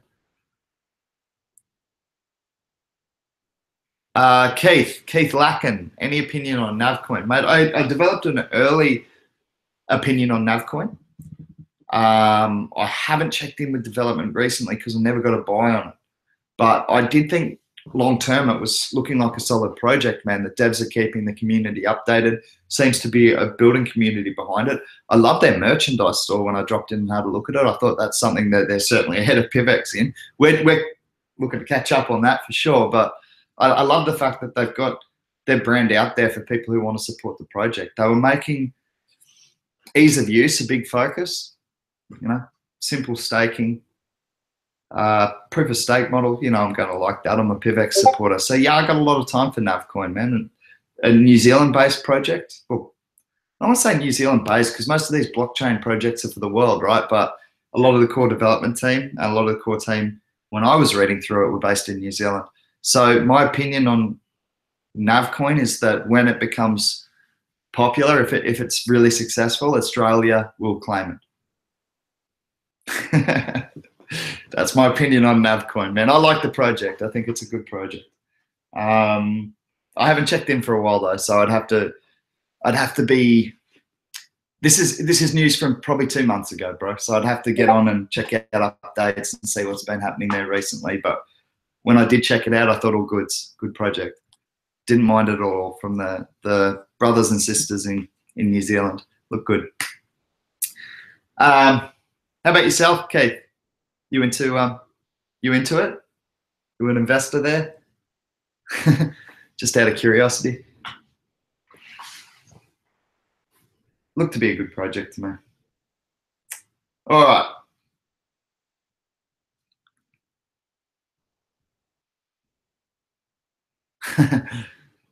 Keith Lacken, any opinion on Navcoin, mate? I developed an early opinion on Navcoin. I haven't checked in with development recently because I never got a buy on it, but I did think long term it was looking like a solid project, man. The devs are keeping the community updated. Seems to be a building community behind it. I love their merchandise store. When I dropped in and had a look at it, I thought that's something that they're certainly ahead of PIVX in. We're looking to catch up on that for sure, but I love the fact that they've got their brand out there for people who want to support the project. They were making ease of use a big focus, simple staking, proof of stake model. I'm going to like that. I'm a PIVX supporter. So yeah, I got a lot of time for Navcoin, man. And a New Zealand-based project. Well, I want to say New Zealand-based because most of these blockchain projects are for the world, right? But a lot of the core development team and a lot of the core team, when I was reading through it, were based in New Zealand. So my opinion on Navcoin is that when it becomes popular, if it's really successful, Australia will claim it. That's my opinion on Navcoin, man. I like the project. I think it's a good project. I haven't checked in for a while though, so I'd have to be. This is news from probably 2 months ago, bro. So I'd have to get on and check out updates and see what's been happening there recently. But when I did check it out, I thought all goods, good project. Didn't mind it at all from the brothers and sisters in New Zealand. Look good. How about yourself, Keith? You into it? You an investor there? Just out of curiosity. Looked to be a good project to me. All right.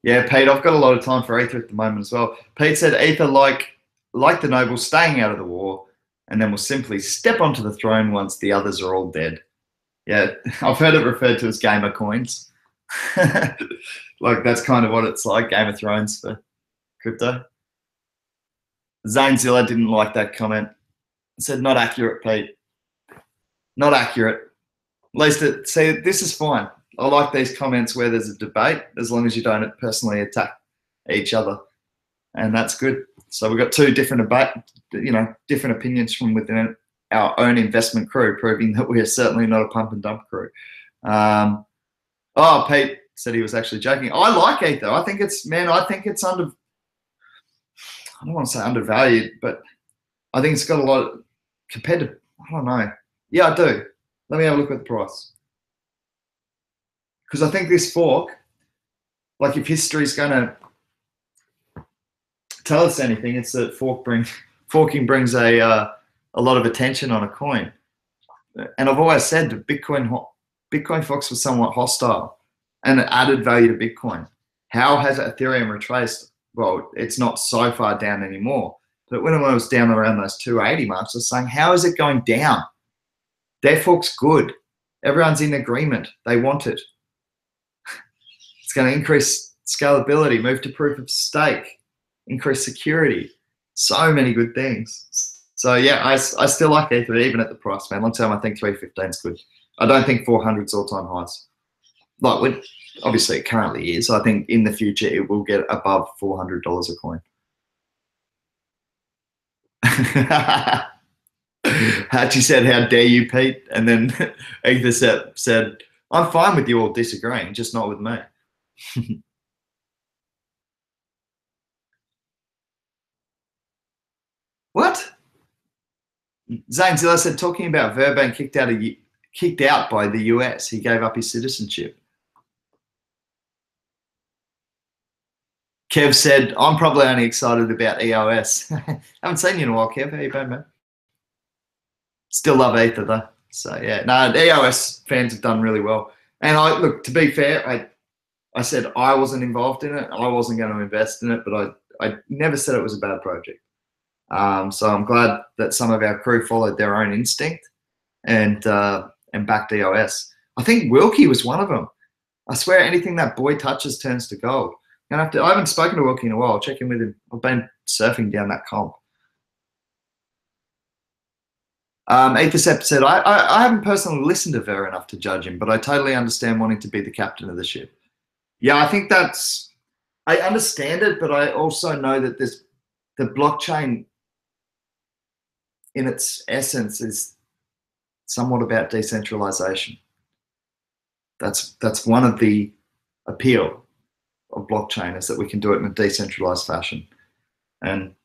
Yeah, Pete, I've got a lot of time for Ether at the moment as well. Pete said Ether, like the nobles, staying out of the war, and then will simply step onto the throne once the others are all dead. Yeah, I've heard it referred to as gamer coins. Like that's kind of what it's like, Game of Thrones for crypto. Zanezilla didn't like that comment. Said not accurate, Pete. Not accurate. At least this is fine. I like these comments where there's a debate, as long as you don't personally attack each other, and that's good. So we've got two different different opinions from within our own investment crew, proving that we are certainly not a pump and dump crew. Pete said he was actually joking. I like Ether. I think it's under. I don't want to say undervalued, but I think it's got a lot compared to. I don't know. Yeah, I do. Let me have a look at the price. Because I think this fork, like if history's going to tell us anything, it's that forking brings a lot of attention on a coin. And I've always said that Bitcoin forks was somewhat hostile and it added value to Bitcoin. How has Ethereum retraced? Well, it's not so far down anymore. But when it was down around those 280 marks, I was saying, how is it going down? Their fork's good. Everyone's in agreement. They want it. It's going to increase scalability, move to proof of stake, increase security. So many good things. So yeah, I still like Ether even at the price, man. Long term, I think 315 is good. I don't think 400 is all-time highs. Like obviously it currently is. I think in the future it will get above $400 a coin. Hachi said, "How dare you, Pete?" And then Ether said, "I'm fine with you all disagreeing, just not with me." What? Zanezilla said, talking about Verban kicked out by the US. He gave up his citizenship. Kev said, I'm probably only excited about EOS. Haven't seen you in a while, Kev. How you been, man? Still love Ether, though. So, yeah. No, EOS fans have done really well. And look, to be fair, I said I wasn't involved in it. I wasn't going to invest in it, but I never said it was a bad project. So I'm glad that some of our crew followed their own instinct and backed EOS. I think Wilkie was one of them. I swear anything that boy touches turns to gold. Gonna have to. I haven't spoken to Wilkie in a while. I'll check in with him. I've been surfing down that comp. Ethercept said, I haven't personally listened to Ver enough to judge him, but I totally understand wanting to be the captain of the ship. Yeah, I think I understand it, but I also know that the blockchain in its essence is somewhat about decentralization. That's one of the appeal of blockchain, is that we can do it in a decentralized fashion. And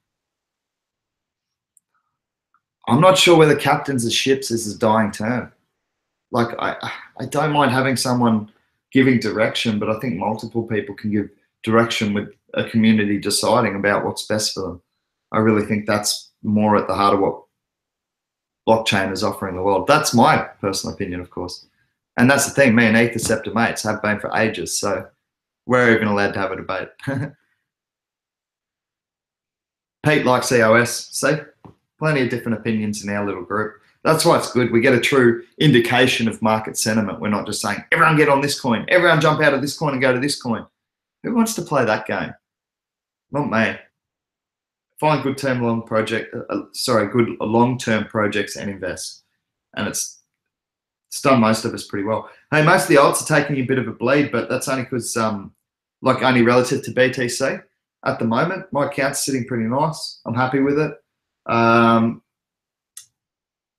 I'm not sure whether captains of ships is a dying term. Like, I don't mind having someone giving direction, but I think multiple people can give direction with a community deciding about what's best for them. I really think that's more at the heart of what blockchain is offering the world. That's my personal opinion, of course. And that's the thing, me and Ethercept mates have been for ages, so we're even allowed to have a debate. Pete likes EOS. See? Plenty of different opinions in our little group. That's why it's good. We get a true indication of market sentiment. We're not just saying, everyone get on this coin, everyone jump out of this coin and go to this coin. Who wants to play that game? Not me. Find good long-term projects and invest. And it's done most of us pretty well. Hey, most of the alts are taking a bit of a bleed, but that's only because, like, only relative to BTC at the moment. My account's sitting pretty nice. I'm happy with it.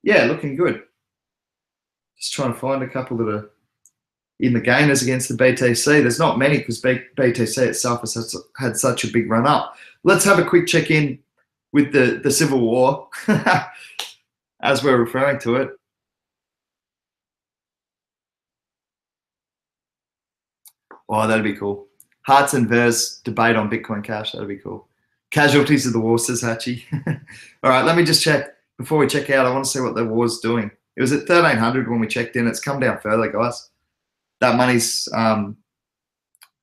Yeah, looking good. Just trying to find a couple that are in the gainers against the BTC. There's not many because BTC itself has had such a big run up. Let's have a quick check in with the Civil War, as we're referring to it. Oh, that'd be cool. Hearts and Vers debate on Bitcoin Cash. That'd be cool. Casualties of the war, says Hachi. All right, let me just check. Before we check out, I want to see what the war's doing. It was at 1,300 when we checked in. It's come down further, guys. That money's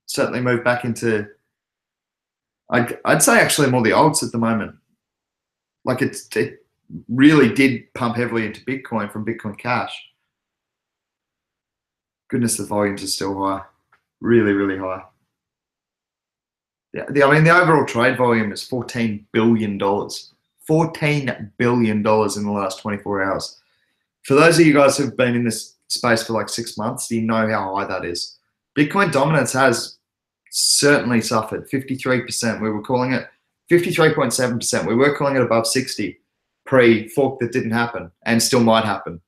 certainly moved back into, I'd say actually more the alts at the moment. Like, it really did pump heavily into Bitcoin from Bitcoin Cash. Goodness, the volumes are still high. Really, really high. Yeah, I mean, the overall trade volume is $14 billion. $14 billion in the last 24 hours. For those of you guys who've been in this space for like 6 months, you know how high that is. Bitcoin dominance has certainly suffered. 53%. We were calling it 53.7%. We were calling it above 60 pre-fork that didn't happen and still might happen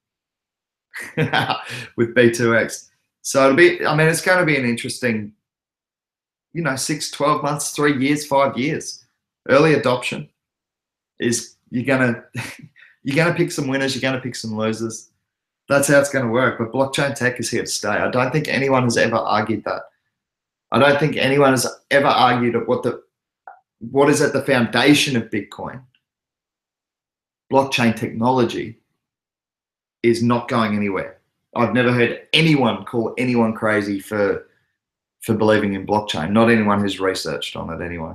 with B2X. So it'll be, I mean, it's going to be an interesting, 6, 12 months, 3 years, 5 years. Early adoption is you're gonna pick some winners, you're gonna pick some losers. That's how it's going to work. But blockchain tech is here to stay. I don't think anyone has ever argued that. I don't think anyone has ever argued at what is at the foundation of Bitcoin. Blockchain technology is not going anywhere. I've never heard anyone call anyone crazy for believing in blockchain. Not anyone who's researched on it anyway.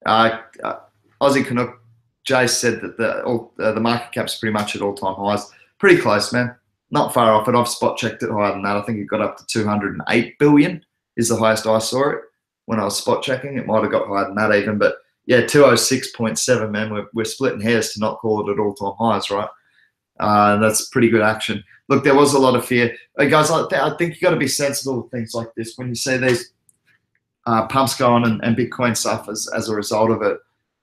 Aussie Canuck Jay said that the market cap's pretty much at all-time highs. Pretty close, man. Not far off it. I've spot checked it higher than that. I think it got up to 208 billion is the highest I saw it when I was spot checking. It might have got higher than that even, but yeah, 206.7, man. We're splitting hairs to not call it at all-time highs, right? That's pretty good action. Look, there was a lot of fear. Hey guys, I think you got to be sensible with things like this. When you see these pumps go on and Bitcoin suffers as a result of it,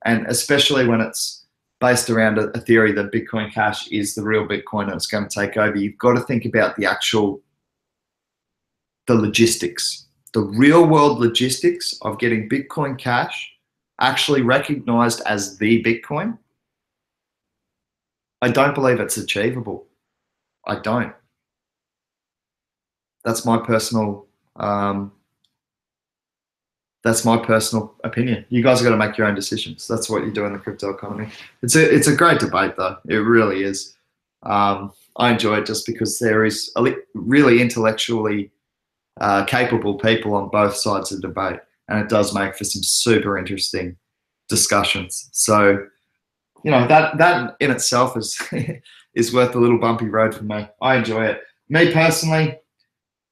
and especially when it's based around a theory that Bitcoin Cash is the real Bitcoin and it's going to take over, you've got to think about the logistics, the real world logistics of getting Bitcoin Cash actually recognized as the Bitcoin. I don't believe it's achievable. I don't. That's my personal opinion. You guys have got to make your own decisions. That's what you do in the crypto economy. It's a great debate, though. It really is. I enjoy it just because there is really intellectually capable people on both sides of the debate, and it does make for some super interesting discussions. So, that in itself is is worth a little bumpy road for me. I enjoy it. Me personally,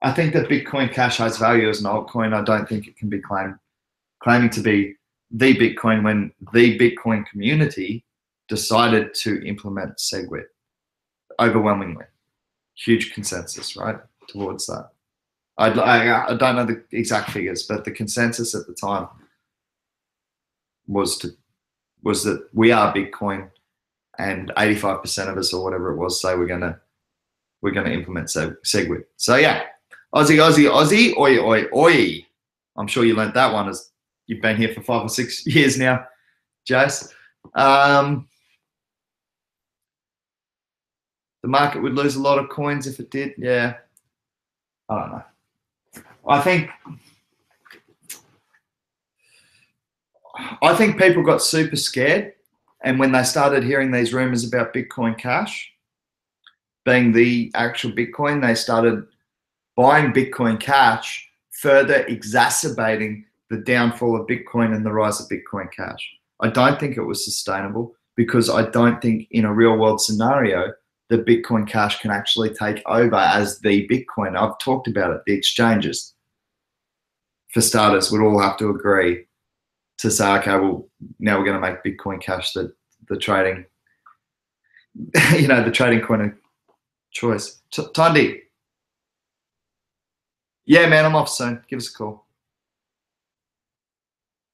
I think that Bitcoin Cash has value as an altcoin. I don't think it can be claiming to be the Bitcoin when the Bitcoin community decided to implement SegWit overwhelmingly. Huge consensus, right, towards that. I don't know the exact figures, but the consensus at the time was that we are Bitcoin, and 85% of us, or whatever it was, say we're gonna implement SegWit. So yeah, Aussie, oi, oi, oi. I'm sure you learnt that one as you've been here for 5 or 6 years now, Jace. The market would lose a lot of coins if it did. Yeah, I don't know. I think people got super scared, and when they started hearing these rumors about Bitcoin Cash being the actual Bitcoin, they started buying Bitcoin Cash, further exacerbating the downfall of Bitcoin and the rise of Bitcoin Cash. I don't think it was sustainable, because I don't think in a real world scenario that Bitcoin Cash can actually take over as the Bitcoin. I've talked about it. The exchanges, for starters, would all have to agree to say, okay, well, now we're going to make Bitcoin Cash the trading, the trading coin of choice. Tundi. Yeah, man, I'm off soon. Give us a call.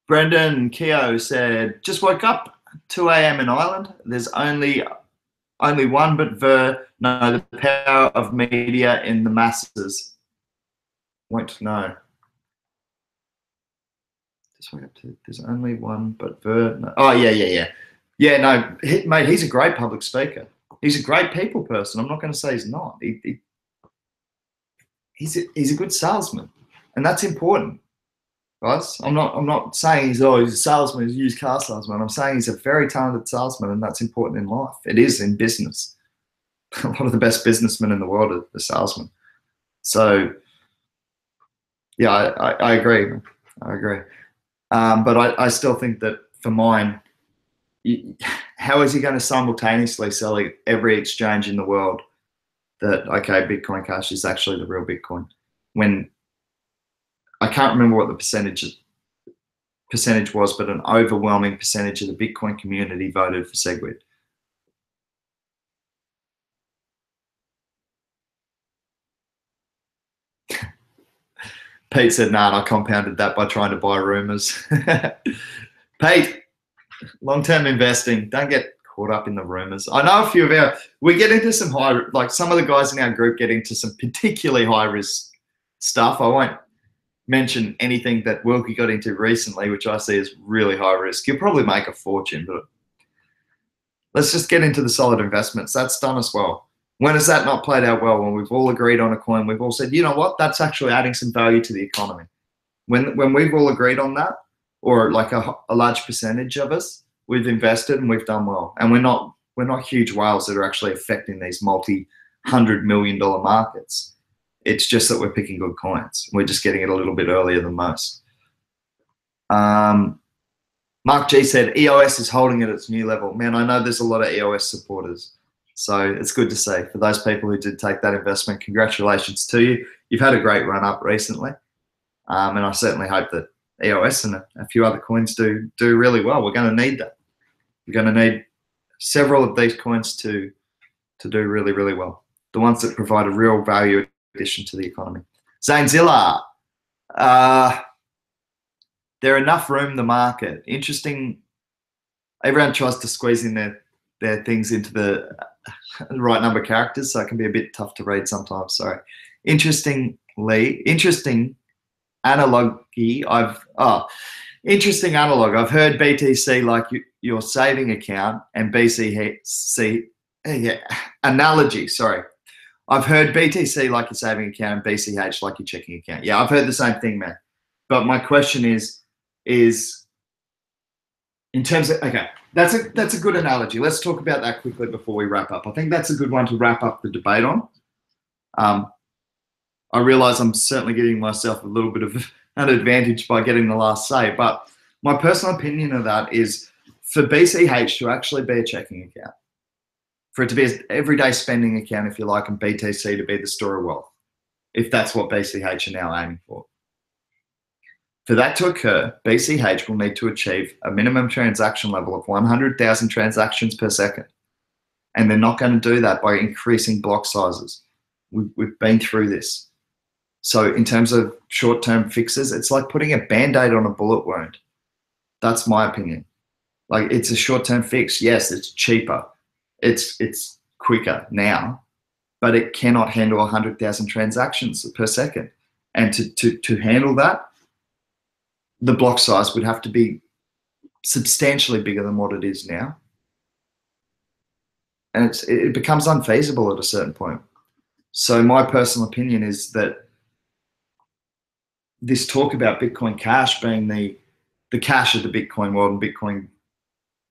Brendan Keogh said, just woke up, 2 a.m. in Ireland. There's only one, but no, the power of media in the masses. Won't know. Just wake up to, there's only one, but no. Oh, yeah. Yeah, no, mate, he's a great public speaker. He's a great people person. I'm not going to say he's not. He's a good salesman, and that's important, guys. I'm not saying he's a salesman, he's a used car salesman. I'm saying he's a very talented salesman, and that's important in life. It is in business. A lot of the best businessmen in the world are salesmen. So, yeah, I agree. I agree. But I still think that for mine, how is he going to simultaneously sell every exchange in the world that, okay, Bitcoin Cash is actually the real Bitcoin, when I can't remember what the percentage was, but an overwhelming percentage of the Bitcoin community voted for SegWit. Pete said, nah, I compounded that by trying to buy rumors. Pete, long-term investing, don't get caught up in the rumors. I know a few of we get into some some of the guys in our group get into some particularly high risk stuff. I won't mention anything that Wilkie got into recently, which I see as really high risk. You'll probably make a fortune, but let's just get into the solid investments. That's done us well. When has that not played out well? When we've all agreed on a coin, we've all said, you know what, that's actually adding some value to the economy. When we've all agreed on that, or like a large percentage of us, we've invested and we've done well. And we're not huge whales that are actually affecting these multi-$100 million markets. It's just that we're picking good coins. We're just getting it a little bit earlier than most. Mark G said, EOS is holding at its new level. Man, I know there's a lot of EOS supporters. So it's good to see. For those people who did take that investment, congratulations to you. You've had a great run up recently. And I certainly hope that EOS and a few other coins do really well. We're going to need that. We're going to need several of these coins to do really, really well. The ones that provide a real value addition to the economy. Zainzilla, there enough room in the market. Interesting. Everyone tries to squeeze in their things into the right number of characters, so it can be a bit tough to read sometimes. Sorry. Interesting analogy. Interesting analog. I've heard BTC like your saving account and BCC. Analogy. Sorry. I've heard BTC like your saving account and BCH like your checking account. Yeah, I've heard the same thing, man. But my question is in terms of, okay, that's a good analogy. Let's talk about that quickly before we wrap up. I think that's a good one to wrap up the debate on. I realize I'm certainly giving myself a little bit of an advantage by getting the last say, but my personal opinion of that is for BCH to actually be a checking account, for it to be an everyday spending account, if you like, and BTC to be the store of wealth. if that's what BCH are now aiming for. For that to occur, BCH will need to achieve a minimum transaction level of 100,000 transactions per second. And they're not going to do that by increasing block sizes. We've been through this. So in terms of short-term fixes, it's like putting a Band-Aid on a bullet wound. That's my opinion. Like, it's a short-term fix. Yes, it's cheaper. It's quicker now, but it cannot handle 100,000 transactions per second. And to handle that, the block size would have to be substantially bigger than what it is now. And it becomes unfeasible at a certain point. So my personal opinion is that this talk about Bitcoin Cash being the cash of the Bitcoin world, and Bitcoin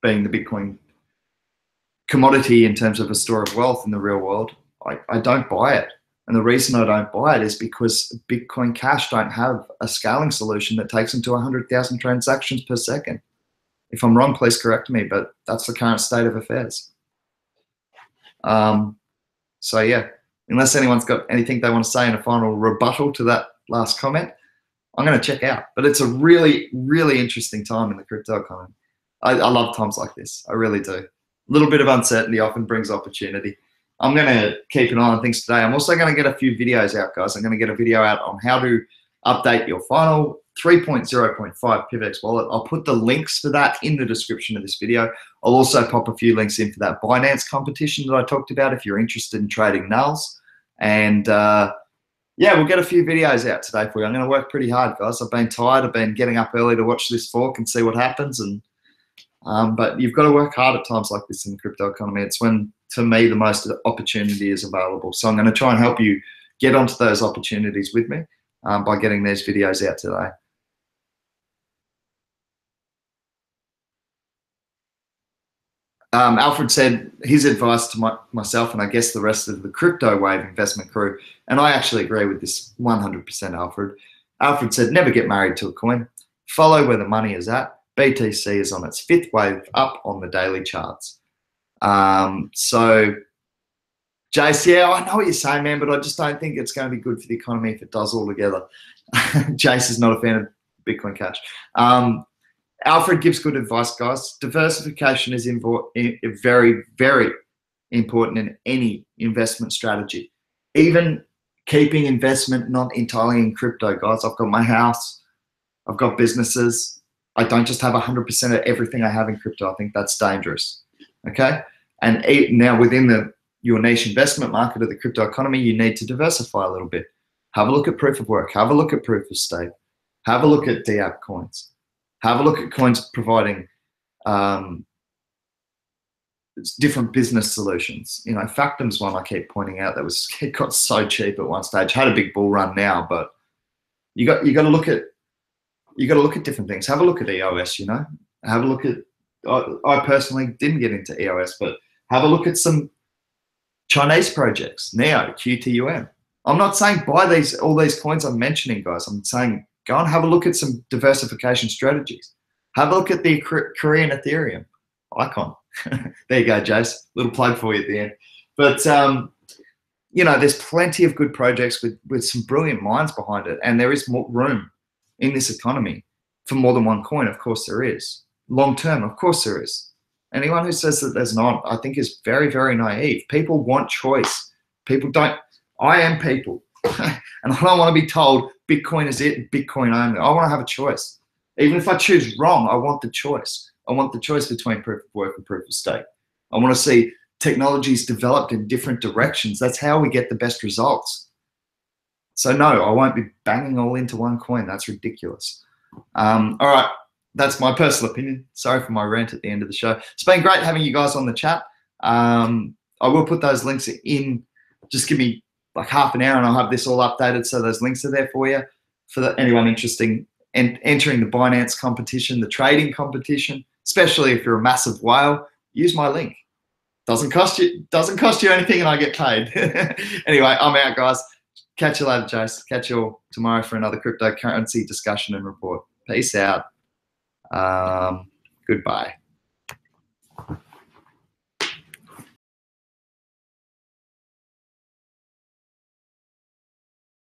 being the Bitcoin commodity in terms of a store of wealth in the real world, I don't buy it. And the reason I don't buy it is because Bitcoin Cash don't have a scaling solution that takes them to 100,000 transactions per second. If I'm wrong, please correct me, but that's the current state of affairs. So yeah, unless anyone's got anything they want to say in a final rebuttal to that last comment, I'm going to check out. But it's a really, really interesting time in the crypto economy. I love times like this. I really do. A little bit of uncertainty often brings opportunity. I'm going to keep an eye on things today. I'm also going to get a few videos out, guys. I'm going to get a video out on how to update your final 3.0.5 PIVX wallet. I'll put the links for that in the description of this video. I'll also pop a few links in for that Binance competition that I talked about if you're interested in trading nulls. And yeah, we'll get a few videos out today for you. I'm going to work pretty hard, guys. I've been tired. I've been getting up early to watch this fork and see what happens. And but you've got to work hard at times like this in the crypto economy. It's when, to me, the most opportunity is available. So I'm going to try and help you get onto those opportunities with me by getting these videos out today. Alfred said his advice to myself and I guess the rest of the crypto wave investment crew, and I actually agree with this 100%, Alfred. Alfred said, never get married to a coin. Follow where the money is at. BTC is on its 5th wave up on the daily charts. So, Jace, yeah, I know what you're saying, man, but I just don't think it's going to be good for the economy if it does all together. Jace is not a fan of Bitcoin Cash. Alfred gives good advice, guys. Diversification is very, very important in any investment strategy. Even keeping investment not entirely in crypto, guys. I've got my house. I've got businesses. I don't just have 100% of everything I have in crypto. I think that's dangerous, okay? And now within your niche investment market of the crypto economy, you need to diversify a little bit. Have a look at proof of work. Have a look at proof of stake. Have a look at DApp coins. Have a look at coins providing different business solutions. You know, Factom's one I keep pointing out that it got so cheap at one stage. Had a big bull run now, but you got to look at different things. Have a look at EOS. You know, have a look at. I personally didn't get into EOS, but have a look at some Chinese projects. Neo, QTUM. I'm not saying buy all these coins I'm mentioning, guys. I'm saying go and have a look at some diversification strategies. Have a look at the Korean Ethereum icon. There you go, Jace. Little plug for you at the end. But, you know, there's plenty of good projects with some brilliant minds behind it. And there is more room in this economy for more than one coin. Of course there is. Long term, of course there is. Anyone who says that there's not, I think is very, very naive. People want choice. People don't. I am people. And I don't want to be told Bitcoin is it, Bitcoin only. I want to have a choice. Even if I choose wrong, I want the choice. I want the choice between proof of work and proof of stake. I want to see technologies developed in different directions. That's how we get the best results. So no, I won't be banging all into one coin. That's ridiculous. All right, that's my personal opinion. Sorry for my rant at the end of the show. It's been great having you guys on the chat. I will put those links in. Just give me like half an hour and I'll have this all updated so those links are there for you. For anyone interested in entering the Binance competition, the trading competition, especially if you're a massive whale, use my link. Doesn't cost you anything and I get paid. Anyway, I'm out, guys. Catch you later, Jace. Catch you all tomorrow for another cryptocurrency discussion and report. Peace out. Goodbye.